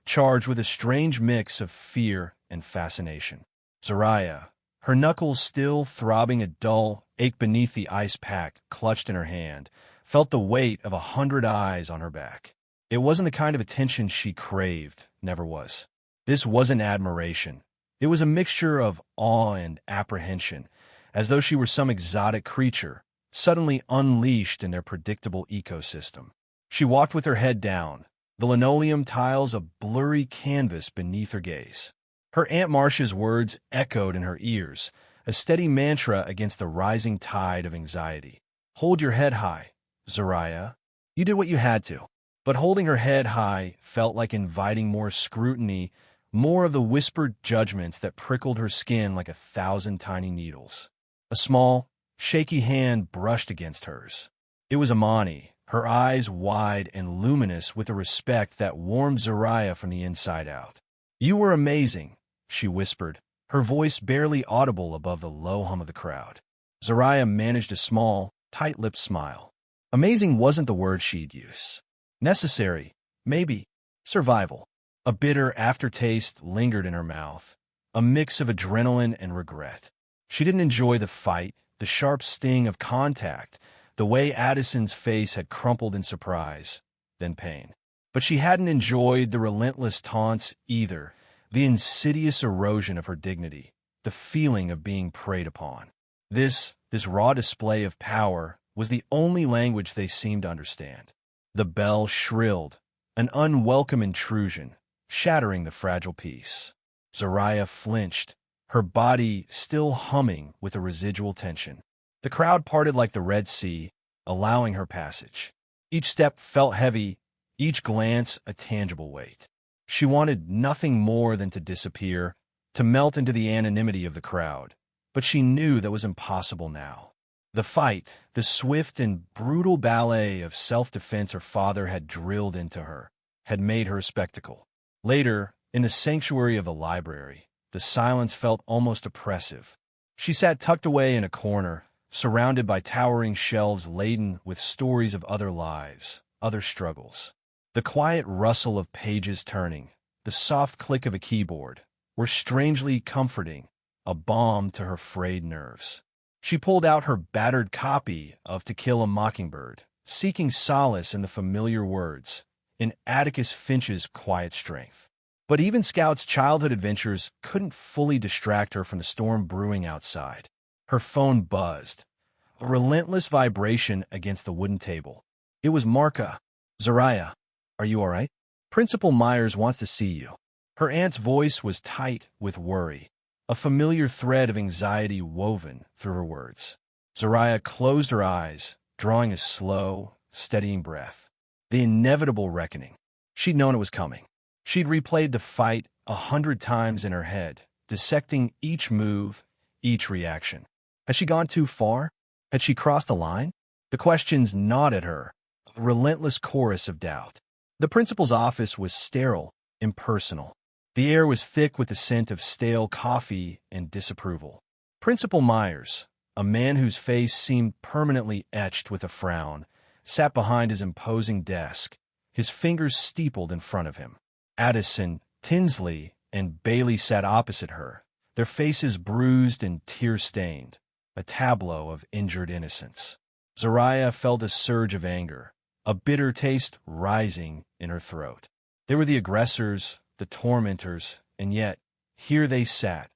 Speaker 1: charged with a strange mix of fear and fascination. Zariah, her knuckles still throbbing a dull ache beneath the ice pack clutched in her hand, felt the weight of 100 eyes on her back. It wasn't the kind of attention she craved, never was. This wasn't admiration. It was a mixture of awe and apprehension, as though she were some exotic creature, suddenly unleashed in their predictable ecosystem. She walked with her head down, the linoleum tiles a blurry canvas beneath her gaze. Her Aunt Marcia's words echoed in her ears, a steady mantra against the rising tide of anxiety. Hold your head high, Zariah. You did what you had to. But holding her head high felt like inviting more scrutiny, more of the whispered judgments that prickled her skin like 1,000 tiny needles. A small, shaky hand brushed against hers. It was Amani, her eyes wide and luminous with a respect that warmed Zariah from the inside out. You were amazing, she whispered, her voice barely audible above the low hum of the crowd. Zariah managed a small, tight-lipped smile. Amazing wasn't the word she'd use. Necessary, maybe. Survival. A bitter aftertaste lingered in her mouth, a mix of adrenaline and regret. She didn't enjoy the fight, the sharp sting of contact, the way Addison's face had crumpled in surprise, then pain. But she hadn't enjoyed the relentless taunts either, the insidious erosion of her dignity, the feeling of being preyed upon. This raw display of power was the only language they seemed to understand. The bell shrilled, an unwelcome intrusion, shattering the fragile peace. Zariah flinched, her body still humming with a residual tension. The crowd parted like the Red Sea, allowing her passage. Each step felt heavy, each glance a tangible weight. She wanted nothing more than to disappear, to melt into the anonymity of the crowd, but she knew that was impossible now. The fight, the swift and brutal ballet of self-defense her father had drilled into her, had made her a spectacle. Later, in the sanctuary of the library, the silence felt almost oppressive. She sat tucked away in a corner, surrounded by towering shelves laden with stories of other lives, other struggles. The quiet rustle of pages turning, the soft click of a keyboard, were strangely comforting, a balm to her frayed nerves. She pulled out her battered copy of To Kill a Mockingbird, seeking solace in the familiar words, in Atticus Finch's quiet strength. But even Scout's childhood adventures couldn't fully distract her from the storm brewing outside. Her phone buzzed, a relentless vibration against the wooden table. It was Marka. Zariah, are you all right? Principal Myers wants to see you. Her aunt's voice was tight with worry, a familiar thread of anxiety woven through her words. Zariah closed her eyes, drawing a slow, steadying breath. The inevitable reckoning. She'd known it was coming. She'd replayed the fight 100 times in her head, dissecting each move, each reaction. Had she gone too far? Had she crossed the line? The questions gnawed at her, a relentless chorus of doubt. The principal's office was sterile, impersonal. The air was thick with the scent of stale coffee and disapproval. Principal Myers, a man whose face seemed permanently etched with a frown, sat behind his imposing desk, his fingers steepled in front of him. Addison, Tinsley, and Bailey sat opposite her, their faces bruised and tear-stained, a tableau of injured innocence. Zariah felt a surge of anger, a bitter taste rising in her throat. They were the aggressors, the tormentors, and yet, here they sat,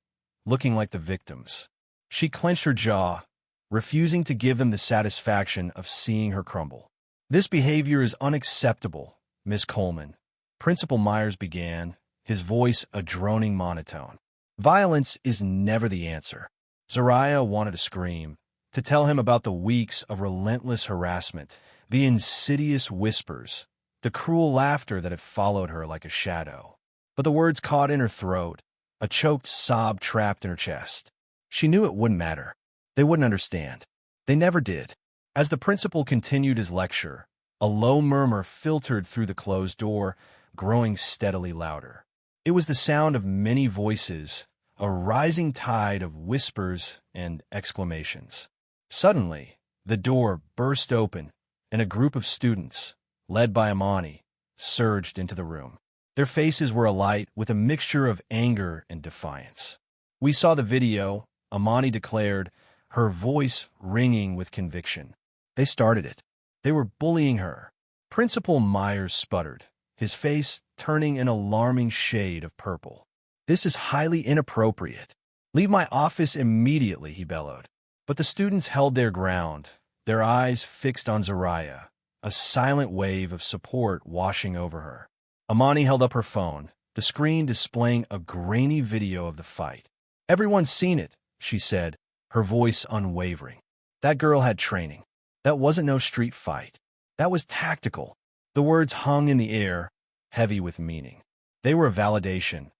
Speaker 1: looking like the victims. She clenched her jaw, refusing to give them the satisfaction of seeing her crumble. "This behavior is unacceptable, Miss Coleman," Principal Myers began, his voice a droning monotone. "Violence is never the answer." Zariah wanted to scream, to tell him about the weeks of relentless harassment, the insidious whispers, the cruel laughter that had followed her like a shadow. But the words caught in her throat, a choked sob trapped in her chest. She knew it wouldn't matter. They wouldn't understand. They never did. As the principal continued his lecture, a low murmur filtered through the closed door, growing steadily louder. It was the sound of many voices, a rising tide of whispers and exclamations. Suddenly, the door burst open, and a group of students, led by Amani, surged into the room. Their faces were alight with a mixture of anger and defiance. "We saw the video," Amani declared, her voice ringing with conviction. "They started it. They were bullying her." Principal Myers sputtered, his face turning an alarming shade of purple. "This is highly inappropriate. Leave my office immediately," he bellowed. But the students held their ground, their eyes fixed on Zariah, a silent wave of support washing over her. Amani held up her phone, the screen displaying a grainy video of the fight. "Everyone's seen it," she said, her voice unwavering. "That girl had training. That wasn't no street fight. That was tactical." The words hung in the air, heavy with meaning. They were a validation,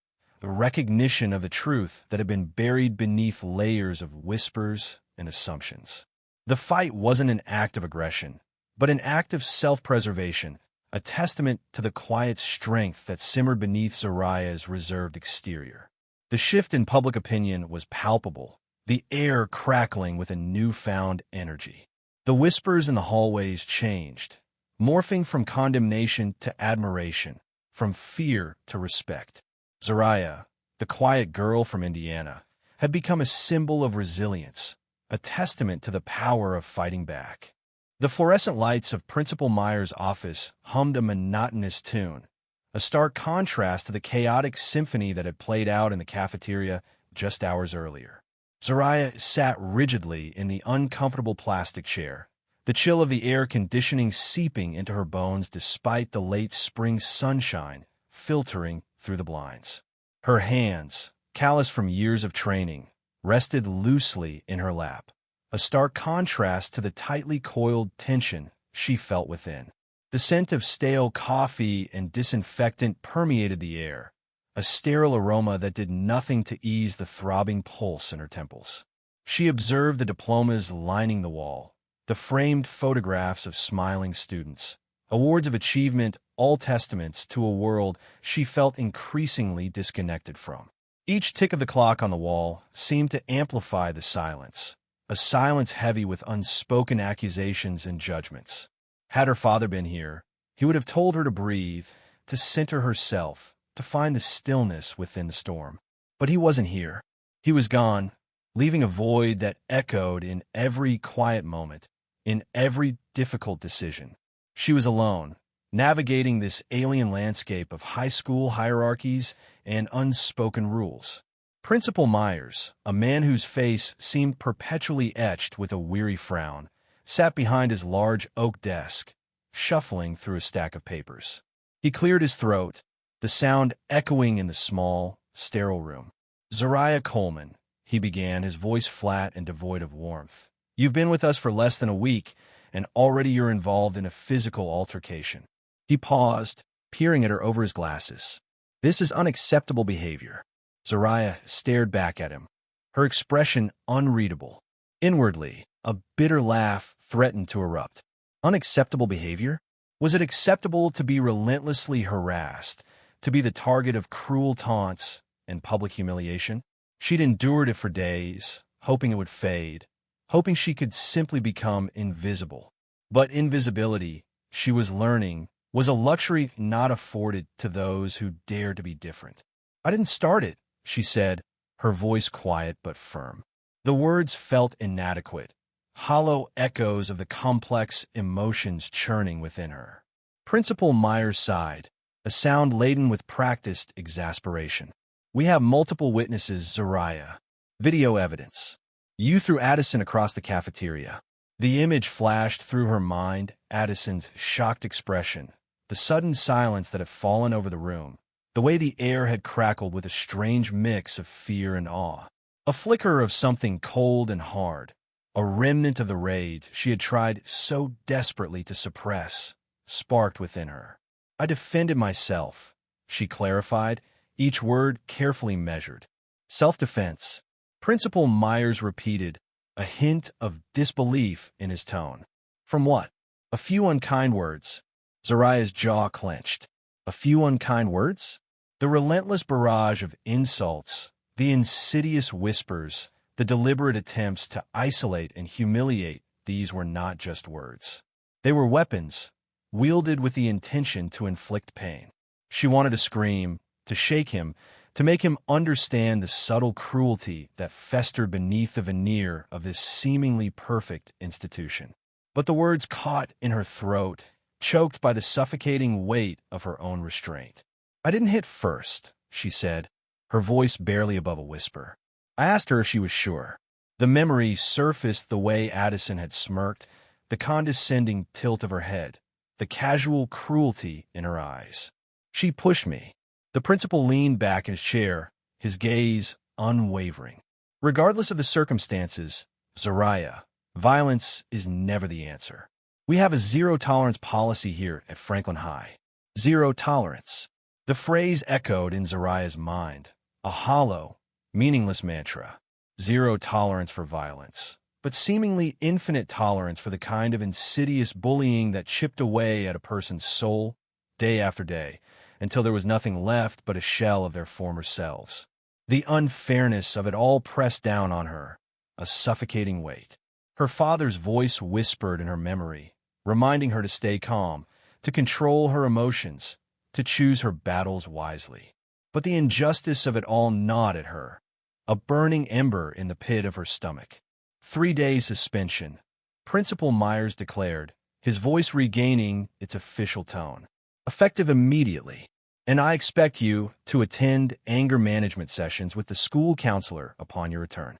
Speaker 1: a recognition of the truth that had been buried beneath layers of whispers and assumptions. The fight wasn't an act of aggression, but an act of self-preservation, a testament to the quiet strength that simmered beneath Zariah's reserved exterior. The shift in public opinion was palpable, the air crackling with a newfound energy. The whispers in the hallways changed, morphing from condemnation to admiration, from fear to respect. Zariah, the quiet girl from Indiana, had become a symbol of resilience, a testament to the power of fighting back. The fluorescent lights of Principal Myers' office hummed a monotonous tune, a stark contrast to the chaotic symphony that had played out in the cafeteria just hours earlier. Zariah sat rigidly in the uncomfortable plastic chair, the chill of the air conditioning seeping into her bones despite the late spring sunshine filtering through the blinds. Her hands, calloused from years of training, rested loosely in her lap, a stark contrast to the tightly coiled tension she felt within. The scent of stale coffee and disinfectant permeated the air, a sterile aroma that did nothing to ease the throbbing pulse in her temples. She observed the diplomas lining the wall, the framed photographs of smiling students, awards of achievement, all testaments to a world she felt increasingly disconnected from. Each tick of the clock on the wall seemed to amplify the silence, a silence heavy with unspoken accusations and judgments. Had her father been here, he would have told her to breathe, to center herself, to find the stillness within the storm. But he wasn't here. He was gone, leaving a void that echoed in every quiet moment, in every difficult decision. She was alone, navigating this alien landscape of high school hierarchies and unspoken rules. Principal Myers, a man whose face seemed perpetually etched with a weary frown, sat behind his large oak desk, shuffling through a stack of papers. He cleared his throat, the sound echoing in the small, sterile room. "Zariah Coleman," he began, his voice flat and devoid of warmth. "You've been with us for less than a week, and already you're involved in a physical altercation." He paused, peering at her over his glasses. "This is unacceptable behavior." Zariah stared back at him, her expression unreadable. Inwardly, a bitter laugh threatened to erupt. Unacceptable behavior? Was it acceptable to be relentlessly harassed, to be the target of cruel taunts and public humiliation? She'd endured it for days, hoping it would fade, hoping she could simply become invisible. But invisibility, she was learning, was a luxury not afforded to those who dare to be different. "I didn't start it," she said, her voice quiet but firm. The words felt inadequate, hollow echoes of the complex emotions churning within her. Principal Myers sighed, a sound laden with practiced exasperation. "We have multiple witnesses, Zariah. Video evidence. You threw Addison across the cafeteria." The image flashed through her mind, Addison's shocked expression, the sudden silence that had fallen over the room, the way the air had crackled with a strange mix of fear and awe. A flicker of something cold and hard, a remnant of the rage she had tried so desperately to suppress, sparked within her. "I defended myself," she clarified, each word carefully measured. "Self-defense," Principal Myers repeated, a hint of disbelief in his tone. "From what?" "A few unkind words." Zariah's jaw clenched. "A few unkind words?" The relentless barrage of insults, the insidious whispers, the deliberate attempts to isolate and humiliate, these were not just words. They were weapons, wielded with the intention to inflict pain. She wanted to scream, to shake him, to make him understand the subtle cruelty that festered beneath the veneer of this seemingly perfect institution. But the words caught in her throat, choked by the suffocating weight of her own restraint. "I didn't hit first," she said, her voice barely above a whisper. I asked her if she was sure. The memory surfaced the way Addison had smirked, the condescending tilt of her head, the casual cruelty in her eyes. "She pushed me." The principal leaned back in his chair, his gaze unwavering. "Regardless of the circumstances, Zariah, violence is never the answer. We have a zero-tolerance policy here at Franklin High. Zero tolerance." The phrase echoed in Zariah's mind, a hollow, meaningless mantra. Zero tolerance for violence, but seemingly infinite tolerance for the kind of insidious bullying that chipped away at a person's soul, day after day, until there was nothing left but a shell of their former selves. The unfairness of it all pressed down on her, a suffocating weight. Her father's voice whispered in her memory, reminding her to stay calm, to control her emotions, to choose her battles wisely. But the injustice of it all gnawed at her, a burning ember in the pit of her stomach. 3-day suspension, Principal Myers declared, his voice regaining its official tone. "Effective immediately. And I expect you to attend anger management sessions with the school counselor upon your return."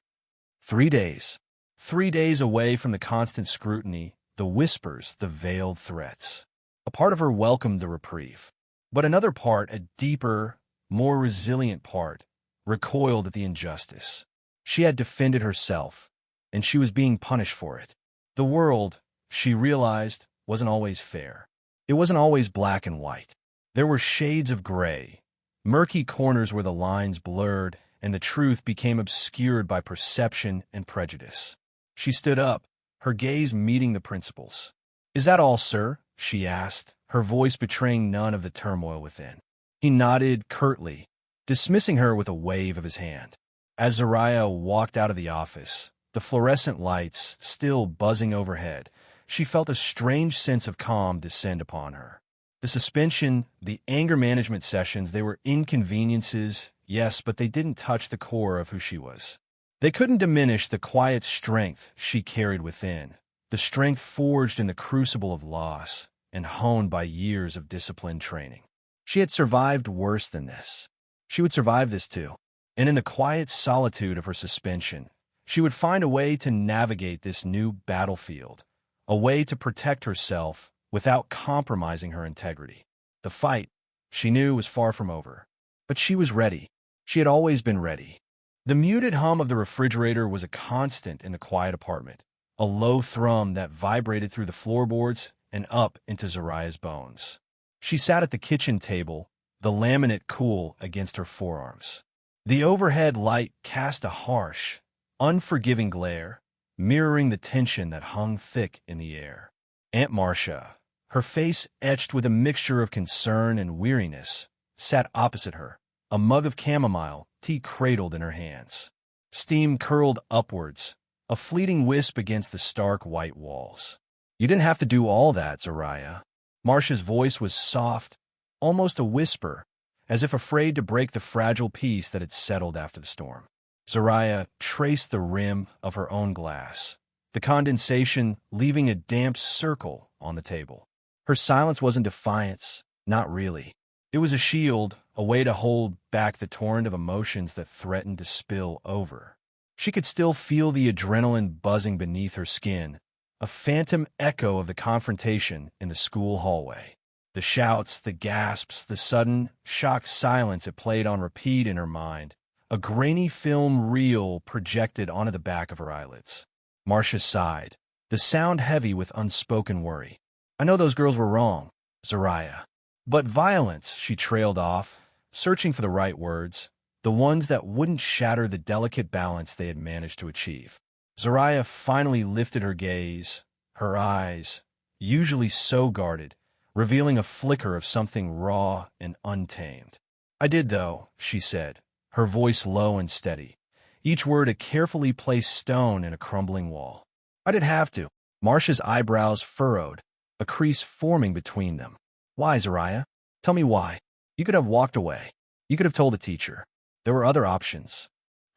Speaker 1: 3 days. 3 days away from the constant scrutiny, the whispers, the veiled threats. A part of her welcomed the reprieve. But another part, a deeper, more resilient part, recoiled at the injustice. She had defended herself, and she was being punished for it. The world, she realized, wasn't always fair. It wasn't always black and white. There were shades of gray, murky corners where the lines blurred and the truth became obscured by perception and prejudice. She stood up, her gaze meeting the principal's. "Is that all, sir?" she asked, her voice betraying none of the turmoil within. He nodded curtly, dismissing her with a wave of his hand. As Zariah walked out of the office, the fluorescent lights still buzzing overhead, she felt a strange sense of calm descend upon her. The suspension, the anger management sessions, they were inconveniences, yes, but they didn't touch the core of who she was. They couldn't diminish the quiet strength she carried within, the strength forged in the crucible of loss and honed by years of disciplined training. She had survived worse than this. She would survive this too. And in the quiet solitude of her suspension, she would find a way to navigate this new battlefield, a way to protect herself without compromising her integrity. The fight, she knew, was far from over. But she was ready. She had always been ready. The muted hum of the refrigerator was a constant in the quiet apartment, a low thrum that vibrated through the floorboards and up into Zariah's bones. She sat at the kitchen table, the laminate cool against her forearms. The overhead light cast a harsh, unforgiving glare, mirroring the tension that hung thick in the air. Aunt Marcia, her face etched with a mixture of concern and weariness, sat opposite her, a mug of chamomile tea cradled in her hands. Steam curled upwards, a fleeting wisp against the stark white walls. You didn't have to do all that, Zariah. Marcia's voice was soft, almost a whisper, as if afraid to break the fragile peace that had settled after the storm. Zariah traced the rim of her own glass, the condensation leaving a damp circle on the table. Her silence wasn't defiance, not really. It was a shield, a way to hold back the torrent of emotions that threatened to spill over. She could still feel the adrenaline buzzing beneath her skin, a phantom echo of the confrontation in the school hallway. The shouts, the gasps, the sudden, shocked silence it played on repeat in her mind, a grainy film reel projected onto the back of her eyelids. Marcia sighed, the sound heavy with unspoken worry. I know those girls were wrong, Zariah. But violence, she trailed off, searching for the right words, the ones that wouldn't shatter the delicate balance they had managed to achieve. Zariah finally lifted her gaze, her eyes, usually so guarded, revealing a flicker of something raw and untamed. I did, though, she said, her voice low and steady, each word a carefully placed stone in a crumbling wall. I did have to. Marcia's eyebrows furrowed, a crease forming between them. Why, Zariah? Tell me why. You could have walked away. You could have told the teacher. There were other options.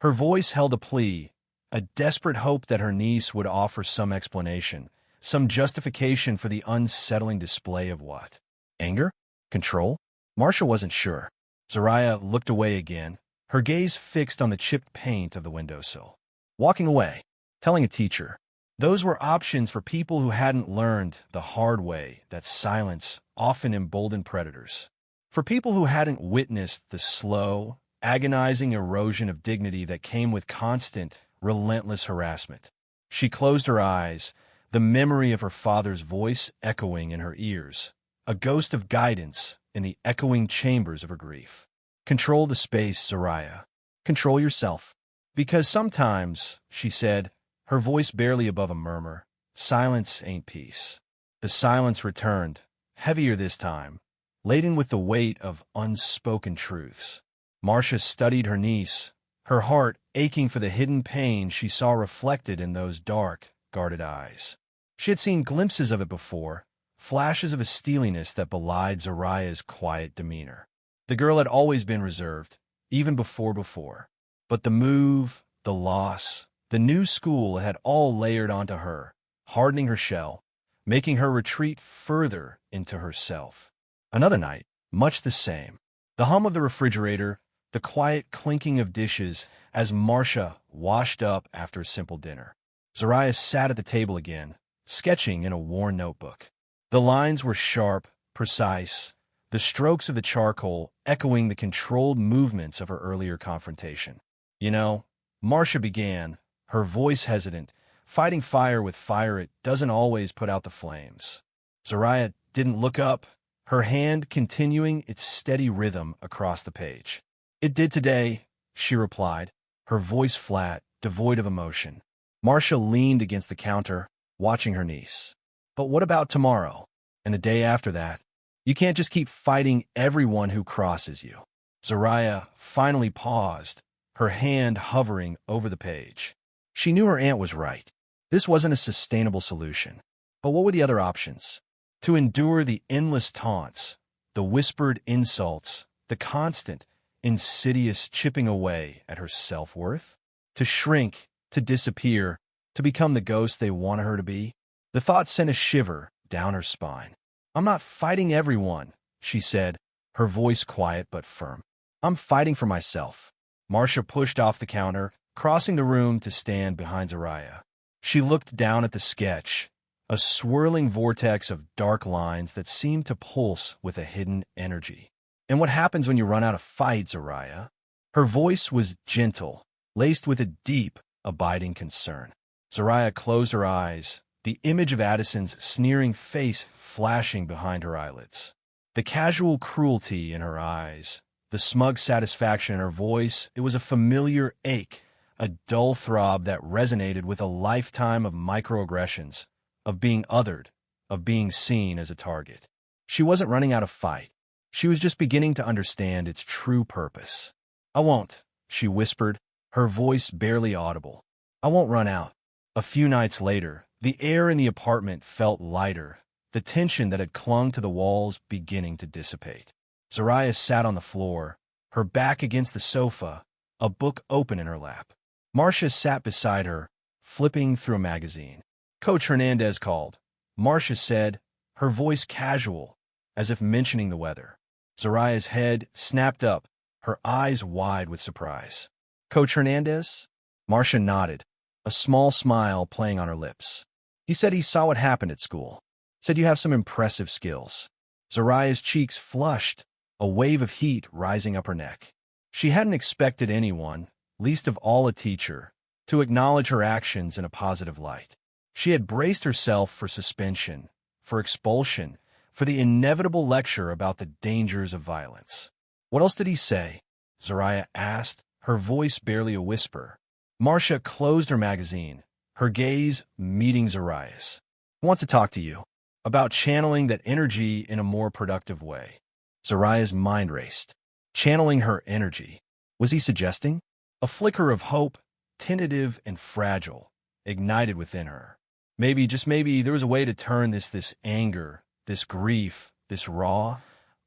Speaker 1: Her voice held a plea, a desperate hope that her niece would offer some explanation, some justification for the unsettling display of what? Anger? Control? Marcia wasn't sure. Zariah looked away again, her gaze fixed on the chipped paint of the windowsill. Walking away, telling a teacher. Those were options for people who hadn't learned the hard way that silence often emboldened predators. For people who hadn't witnessed the slow, agonizing erosion of dignity that came with constant, relentless harassment. She closed her eyes, the memory of her father's voice echoing in her ears, a ghost of guidance in the echoing chambers of her grief. Control the space, Zariah. Control yourself. Because sometimes, she said, her voice barely above a murmur, silence ain't peace. The silence returned, heavier this time, laden with the weight of unspoken truths. Marcia studied her niece, her heart aching for the hidden pain she saw reflected in those dark, guarded eyes. She had seen glimpses of it before, flashes of a steeliness that belied Zariah's quiet demeanor. The girl had always been reserved, even before. But the move, the loss, the new school had all layered onto her, hardening her shell, making her retreat further into herself. Another night, much the same. The hum of the refrigerator, the quiet clinking of dishes as Marcia washed up after a simple dinner. Zariah sat at the table again, sketching in a worn notebook. The lines were sharp, precise, the strokes of the charcoal echoing the controlled movements of her earlier confrontation. You know, Marcia began, her voice hesitant, fighting fire with fire it doesn't always put out the flames. Zariah didn't look up, her hand continuing its steady rhythm across the page. It did today, she replied, her voice flat, devoid of emotion. Marcia leaned against the counter, watching her niece. But what about tomorrow? And the day after that? You can't just keep fighting everyone who crosses you. Zariah finally paused, her hand hovering over the page. She knew her aunt was right. This wasn't a sustainable solution. But what were the other options? To endure the endless taunts, the whispered insults, the constant, insidious chipping away at her self-worth? To shrink, to disappear, to become the ghost they wanted her to be? The thought sent a shiver down her spine. I'm not fighting everyone, she said, her voice quiet but firm. I'm fighting for myself. Marcia pushed off the counter, crossing the room to stand behind Zariah. She looked down at the sketch, a swirling vortex of dark lines that seemed to pulse with a hidden energy. And what happens when you run out of fight, Zariah? Her voice was gentle, laced with a deep, abiding concern. Zariah closed her eyes, the image of Addison's sneering face flashing behind her eyelids. The casual cruelty in her eyes, the smug satisfaction in her voice, it was a familiar ache, a dull throb that resonated with a lifetime of microaggressions, of being othered, of being seen as a target. She wasn't running out of fight. She was just beginning to understand its true purpose. I won't, she whispered, her voice barely audible. I won't run out. A few nights later, the air in the apartment felt lighter, the tension that had clung to the walls beginning to dissipate. Zariah sat on the floor, her back against the sofa, a book open in her lap. Marcia sat beside her, flipping through a magazine. Coach Hernandez called. Marcia said, her voice casual, as if mentioning the weather. Zariah's head snapped up, her eyes wide with surprise. Coach Hernandez? Marcia nodded, a small smile playing on her lips. He said he saw what happened at school. Said you have some impressive skills. Zariah's cheeks flushed, a wave of heat rising up her neck. She hadn't expected anyone, least of all a teacher, to acknowledge her actions in a positive light. She had braced herself for suspension, for expulsion, for the inevitable lecture about the dangers of violence. What else did he say? Zariah asked, her voice barely a whisper. Marcia closed her magazine, her gaze meeting Zariah's. I want to talk to you about channeling that energy in a more productive way. Zariah's mind raced. Channeling her energy. Was he suggesting? A flicker of hope, tentative and fragile, ignited within her. Maybe, just maybe, there was a way to turn this anger, this grief, this raw,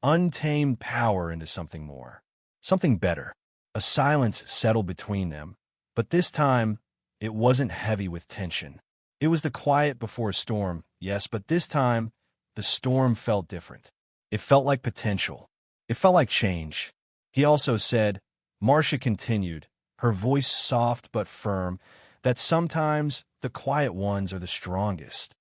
Speaker 1: untamed power into something more. Something better. A silence settled between them, but this time, it wasn't heavy with tension. It was the quiet before a storm, yes, but this time, the storm felt different. It felt like potential. It felt like change. He also said, Marcia continued, her voice soft but firm, that sometimes the quiet ones are the strongest.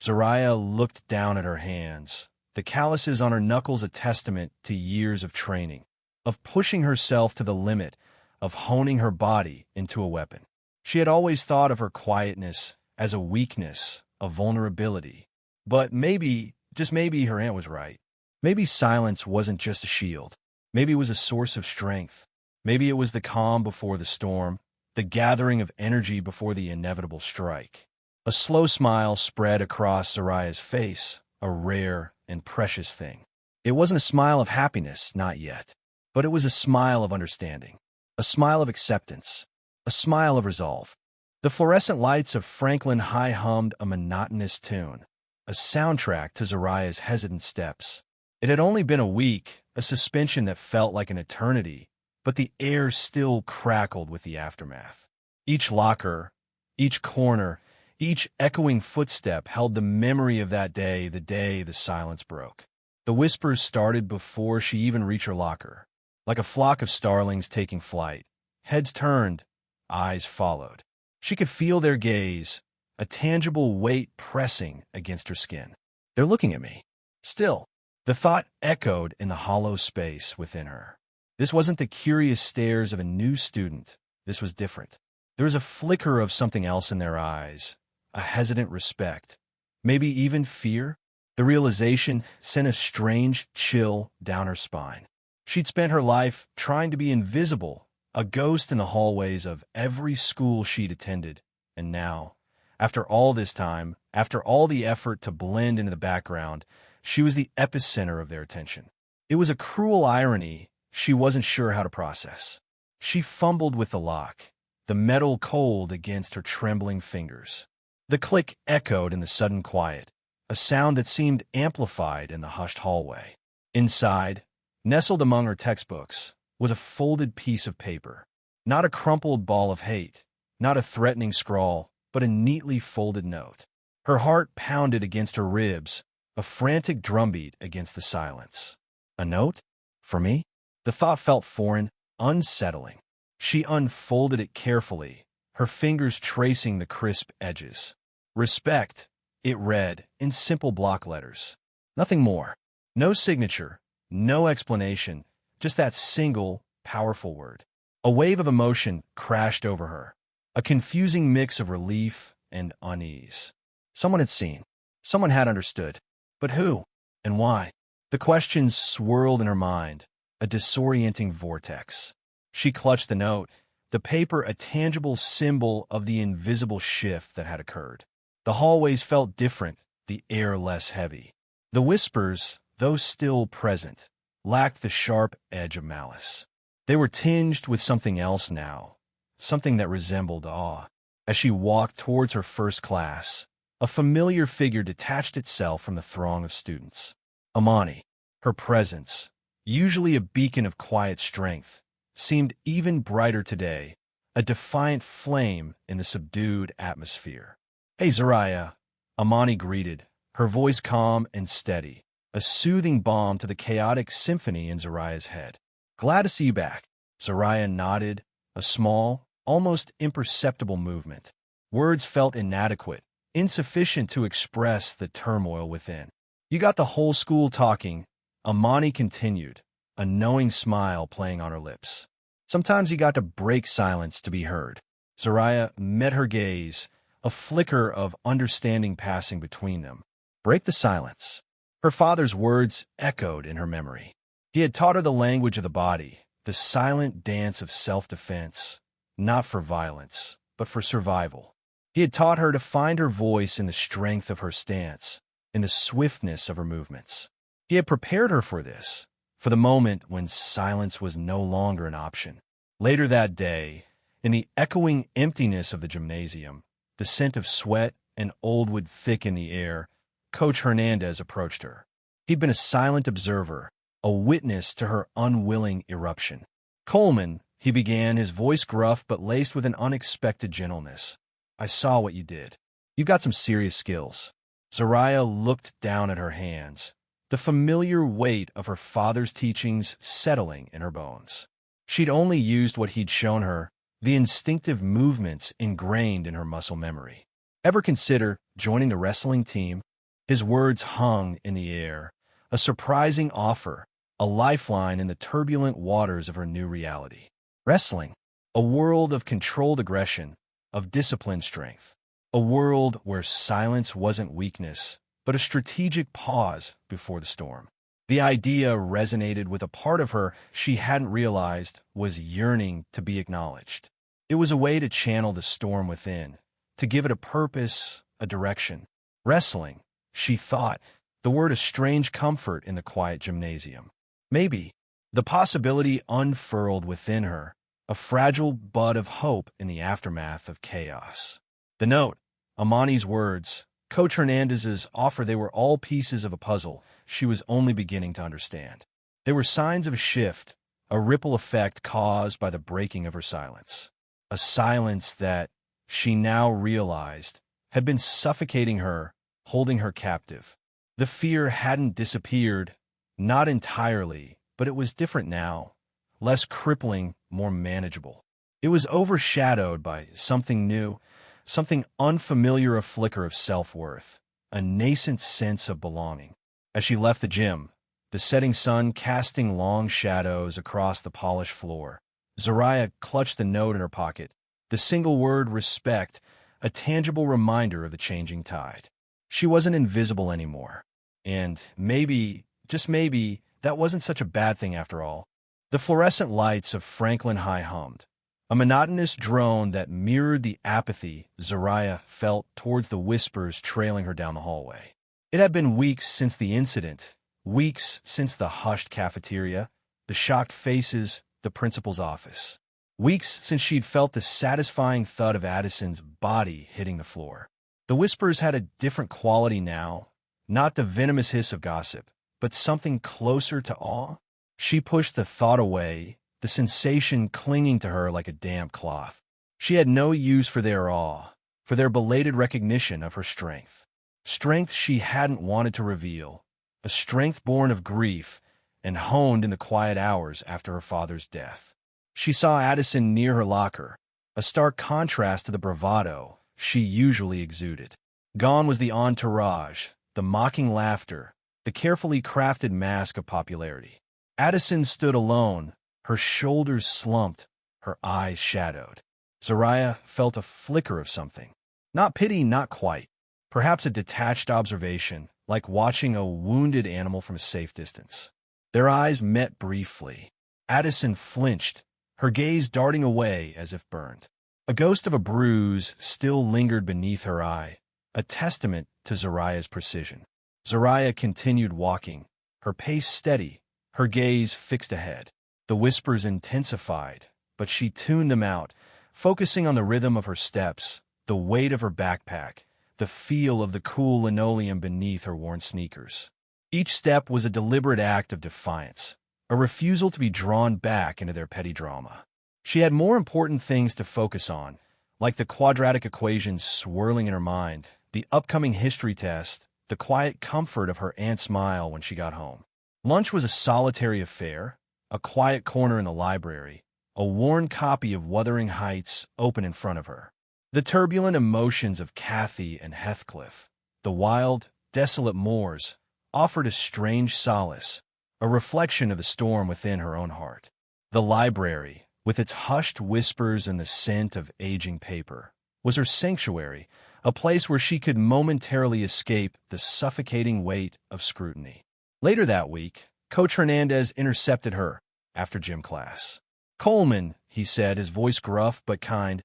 Speaker 1: Zariah looked down at her hands, the calluses on her knuckles a testament to years of training, of pushing herself to the limit, of honing her body into a weapon. She had always thought of her quietness as a weakness, a vulnerability. But maybe, just maybe, her aunt was right. Maybe silence wasn't just a shield. Maybe it was a source of strength. Maybe it was the calm before the storm, the gathering of energy before the inevitable strike. A slow smile spread across Zariah's face, a rare and precious thing. It wasn't a smile of happiness, not yet, but it was a smile of understanding, a smile of acceptance, a smile of resolve. The fluorescent lights of Franklin high-hummed a monotonous tune, a soundtrack to Zariah's hesitant steps. It had only been a week, a suspension that felt like an eternity, but the air still crackled with the aftermath. Each locker, each corner, each echoing footstep held the memory of that day, the day the silence broke. The whispers started before she even reached her locker, like a flock of starlings taking flight. Heads turned, eyes followed. She could feel their gaze, a tangible weight pressing against her skin. They're looking at me. Still, the thought echoed in the hollow space within her. This wasn't the curious stares of a new student. This was different. There was a flicker of something else in their eyes, a hesitant respect, maybe even fear. The realization sent a strange chill down her spine. She'd spent her life trying to be invisible, a ghost in the hallways of every school she'd attended, and now, after all this time, after all the effort to blend into the background, she was the epicenter of their attention. It was a cruel irony she wasn't sure how to process. She fumbled with the lock, the metal cold against her trembling fingers. The click echoed in the sudden quiet, a sound that seemed amplified in the hushed hallway. Inside, nestled among her textbooks, was a folded piece of paper. Not a crumpled ball of hate, not a threatening scrawl, but a neatly folded note. Her heart pounded against her ribs, a frantic drumbeat against the silence. A note? For me? The thought felt foreign, unsettling. She unfolded it carefully, her fingers tracing the crisp edges. Respect, it read, in simple block letters. Nothing more. No signature, no explanation, just that single, powerful word. A wave of emotion crashed over her, a confusing mix of relief and unease. Someone had seen. Someone had understood. But who? And why? The questions swirled in her mind, a disorienting vortex. She clutched the note, the paper a tangible symbol of the invisible shift that had occurred. The hallways felt different, the air less heavy. The whispers, though still present, lacked the sharp edge of malice. They were tinged with something else now, something that resembled awe. As she walked towards her first class, a familiar figure detached itself from the throng of students. Amani. Her presence, usually a beacon of quiet strength, seemed even brighter today, a defiant flame in the subdued atmosphere. "Hey, Zariah," Amani greeted, her voice calm and steady, a soothing balm to the chaotic symphony in Zariah's head. "Glad to see you back." Zariah nodded, a small, almost imperceptible movement. Words felt inadequate, insufficient to express the turmoil within. "You got the whole school talking," Amani continued, a knowing smile playing on her lips. "Sometimes you got to break silence to be heard." Zariah met her gaze, a flicker of understanding passing between them. "Break the silence." Her father's words echoed in her memory. He had taught her the language of the body, the silent dance of self-defense, not for violence, but for survival. He had taught her to find her voice in the strength of her stance, in the swiftness of her movements. He had prepared her for this, for the moment when silence was no longer an option. Later that day, in the echoing emptiness of the gymnasium, the scent of sweat and old wood thick in the air, Coach Hernandez approached her. He'd been a silent observer, a witness to her unwilling eruption. "Coleman," he began, his voice gruff but laced with an unexpected gentleness. "I saw what you did. You've got some serious skills." Zariah looked down at her hands, the familiar weight of her father's teachings settling in her bones. She'd only used what he'd shown her, the instinctive movements ingrained in her muscle memory. "Ever consider joining the wrestling team?" His words hung in the air, a surprising offer, a lifeline in the turbulent waters of her new reality. Wrestling, a world of controlled aggression, of disciplined strength, a world where silence wasn't weakness, but a strategic pause before the storm. The idea resonated with a part of her she hadn't realized was yearning to be acknowledged. It was a way to channel the storm within, to give it a purpose, a direction. Wrestling, she thought, the word a strange comfort in the quiet gymnasium. Maybe. The possibility unfurled within her, a fragile bud of hope in the aftermath of chaos. The note, Amani's words, Coach Hernandez's offer, they were all pieces of a puzzle she was only beginning to understand. They were signs of a shift, a ripple effect caused by the breaking of her silence. A silence that, she now realized, had been suffocating her, holding her captive. The fear hadn't disappeared, not entirely, but it was different now, less crippling, more manageable. It was overshadowed by something new, something unfamiliar, a flicker of self-worth, a nascent sense of belonging. As she left the gym, the setting sun casting long shadows across the polished floor, Zariah clutched the note in her pocket, the single word respect, a tangible reminder of the changing tide. She wasn't invisible anymore. And maybe, just maybe, that wasn't such a bad thing after all. The fluorescent lights of Franklin High hummed, a monotonous drone that mirrored the apathy Zariah felt towards the whispers trailing her down the hallway. It had been weeks since the incident, weeks since the hushed cafeteria, the shocked faces, the principal's office. Weeks since she'd felt the satisfying thud of Addison's body hitting the floor. The whispers had a different quality now, not the venomous hiss of gossip, but something closer to awe. She pushed the thought away, the sensation clinging to her like a damp cloth. She had no use for their awe, for their belated recognition of her strength. Strength she hadn't wanted to reveal, a strength born of grief and honed in the quiet hours after her father's death. She saw Addison near her locker, a stark contrast to the bravado she usually exuded. Gone was the entourage, the mocking laughter, the carefully crafted mask of popularity. Addison stood alone, her shoulders slumped, her eyes shadowed. Zariah felt a flicker of something. Not pity, not quite. Perhaps a detached observation, like watching a wounded animal from a safe distance. Their eyes met briefly. Addison flinched, her gaze darting away as if burned. A ghost of a bruise still lingered beneath her eye, a testament to Zariah's precision. Zariah continued walking, her pace steady, her gaze fixed ahead. The whispers intensified, but she tuned them out, focusing on the rhythm of her steps, the weight of her backpack, the feel of the cool linoleum beneath her worn sneakers. Each step was a deliberate act of defiance, a refusal to be drawn back into their petty drama. She had more important things to focus on, like the quadratic equations swirling in her mind, the upcoming history test, the quiet comfort of her aunt's smile when she got home. Lunch was a solitary affair, a quiet corner in the library, a worn copy of Wuthering Heights open in front of her. The turbulent emotions of Kathy and Heathcliff, the wild, desolate moors, offered a strange solace, a reflection of the storm within her own heart. The library, with its hushed whispers and the scent of aging paper, was her sanctuary, a place where she could momentarily escape the suffocating weight of scrutiny. Later that week, Coach Hernandez intercepted her after gym class. "Coleman," he said, his voice gruff but kind,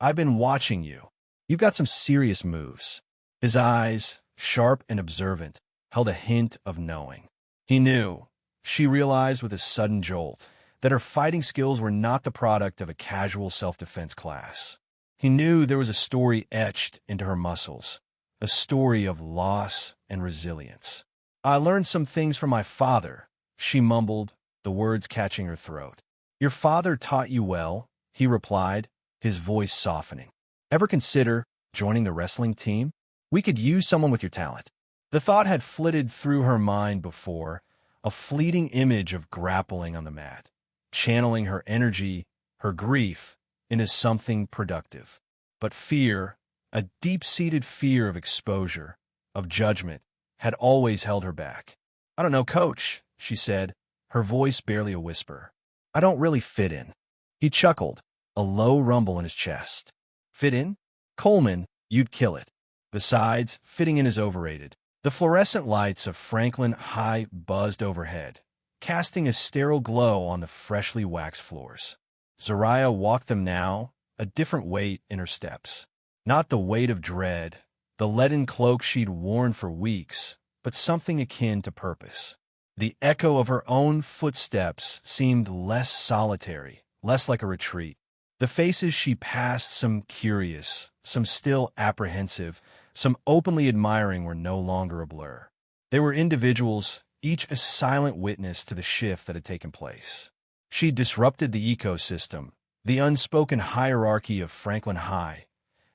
Speaker 1: "I've been watching you. You've got some serious moves." His eyes, sharp and observant, held a hint of knowing. He knew, she realized with a sudden jolt, that her fighting skills were not the product of a casual self-defense class. He knew there was a story etched into her muscles, a story of loss and resilience. "I learned some things from my father," she mumbled, the words catching her throat. "Your father taught you well," he replied, his voice softening. "Ever consider joining the wrestling team? We could use someone with your talent." The thought had flitted through her mind before, a fleeting image of grappling on the mat, channeling her energy, her grief, into something productive. But fear, a deep-seated fear of exposure, of judgment, had always held her back. "I don't know, Coach," she said, her voice barely a whisper. "I don't really fit in." He chuckled, a low rumble in his chest. "Fit in? Coleman, you'd kill it. Besides, fitting in is overrated." The fluorescent lights of Franklin High buzzed overhead, casting a sterile glow on the freshly waxed floors. Zariah walked them now, a different weight in her steps. Not the weight of dread, the leaden cloak she'd worn for weeks, but something akin to purpose. The echo of her own footsteps seemed less solitary, less like a retreat. The faces she passed, some curious, some still apprehensive, some openly admiring, were no longer a blur. They were individuals, each a silent witness to the shift that had taken place. She disrupted the ecosystem, the unspoken hierarchy of Franklin High,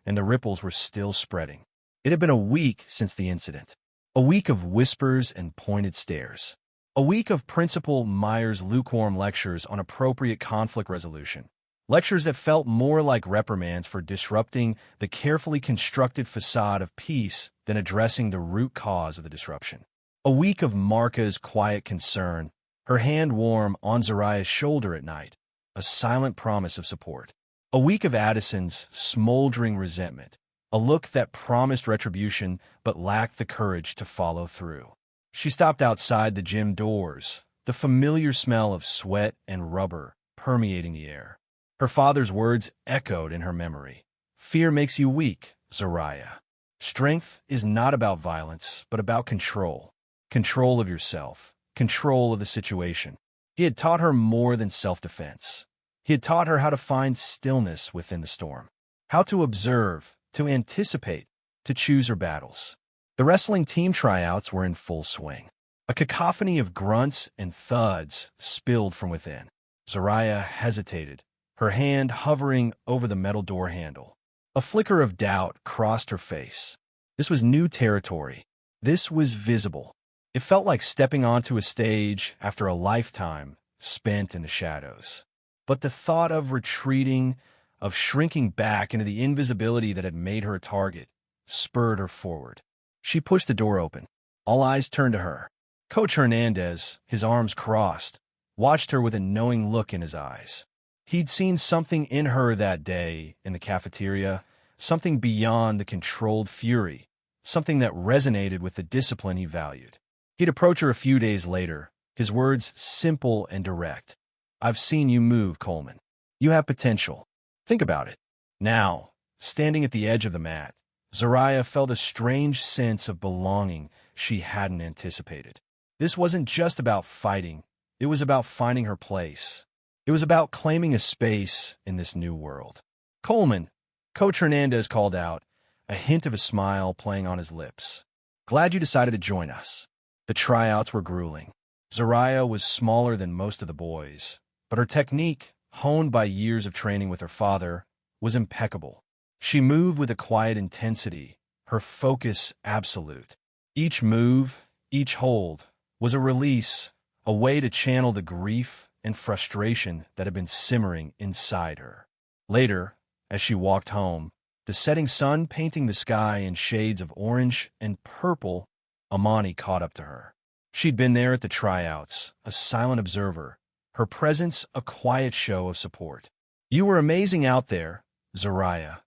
Speaker 1: and the ripples were still spreading. It had been a week since the incident, a week of whispers and pointed stares, a week of Principal Meyer's lukewarm lectures on appropriate conflict resolution. Lectures that felt more like reprimands for disrupting the carefully constructed facade of peace than addressing the root cause of the disruption. A week of Marca's quiet concern, her hand warm on Zariah's shoulder at night, a silent promise of support. A week of Addison's smoldering resentment, a look that promised retribution but lacked the courage to follow through. She stopped outside the gym doors, the familiar smell of sweat and rubber permeating the air. Her father's words echoed in her memory. "Fear makes you weak, Zariah. Strength is not about violence, but about control. Control of yourself, control of the situation." He had taught her more than self-defense. He had taught her how to find stillness within the storm, how to observe, to anticipate, to choose her battles. The wrestling team tryouts were in full swing. A cacophony of grunts and thuds spilled from within. Zariah hesitated, her hand hovering over the metal door handle. A flicker of doubt crossed her face. This was new territory. This was visible. It felt like stepping onto a stage after a lifetime spent in the shadows. But the thought of retreating, of shrinking back into the invisibility that had made her a target, spurred her forward. She pushed the door open. All eyes turned to her. Coach Hernandez, his arms crossed, watched her with a knowing look in his eyes. He'd seen something in her that day in the cafeteria, something beyond the controlled fury, something that resonated with the discipline he valued. He'd approach her a few days later, his words simple and direct. "I've seen you move, Coleman. You have potential. Think about it." Now, standing at the edge of the mat, Zariah felt a strange sense of belonging she hadn't anticipated. This wasn't just about fighting. It was about finding her place. It was about claiming a space in this new world. "Coleman, Coach Hernandez called out, a hint of a smile playing on his lips. Glad you decided to join us. The tryouts were grueling. Zariah was smaller than most of the boys, but her technique, honed by years of training with her father, was impeccable. She moved with a quiet intensity, her focus absolute. Each move, each hold, was a release, a way to channel the grief and frustration that had been simmering inside her. Later, as she walked home, the setting sun painting the sky in shades of orange and purple, Amani caught up to her. She'd been there at the tryouts, a silent observer, her presence a quiet show of support. You were amazing out there, Zariah,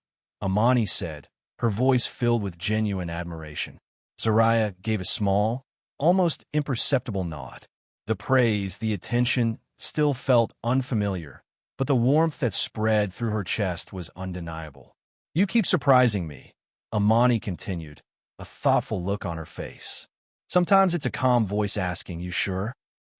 Speaker 1: Amani said, her voice filled with genuine admiration. Zariah gave a small, almost imperceptible nod. The praise, the attention, still felt unfamiliar, but the warmth that spread through her chest was undeniable. You keep surprising me, Amani continued, a thoughtful look on her face. Sometimes it's a calm voice asking, you sure?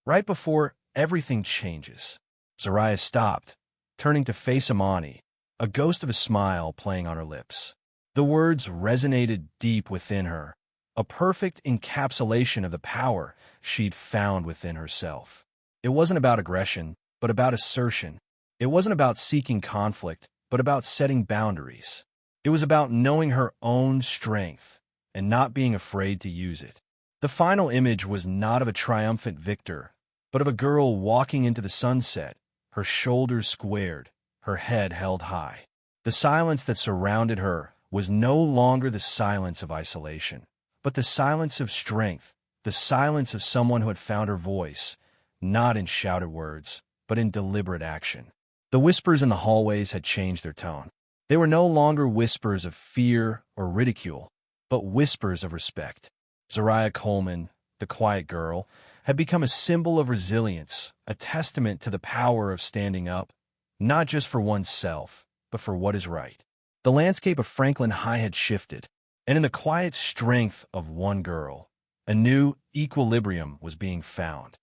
Speaker 1: Right before everything changes. Zariah stopped, turning to face Amani, a ghost of a smile playing on her lips. The words resonated deep within her, a perfect encapsulation of the power she'd found within herself. It wasn't about aggression, but about assertion. It wasn't about seeking conflict, but about setting boundaries. It was about knowing her own strength and not being afraid to use it. The final image was not of a triumphant victor, but of a girl walking into the sunset, her shoulders squared, her head held high. The silence that surrounded her was no longer the silence of isolation, but the silence of strength, the silence of someone who had found her voice, not in shouted words, but in deliberate action. The whispers in the hallways had changed their tone. They were no longer whispers of fear or ridicule, but whispers of respect. Zariah Coleman, the quiet girl, had become a symbol of resilience, a testament to the power of standing up, not just for oneself, but for what is right. The landscape of Franklin High had shifted, and in the quiet strength of one girl, a new equilibrium was being found.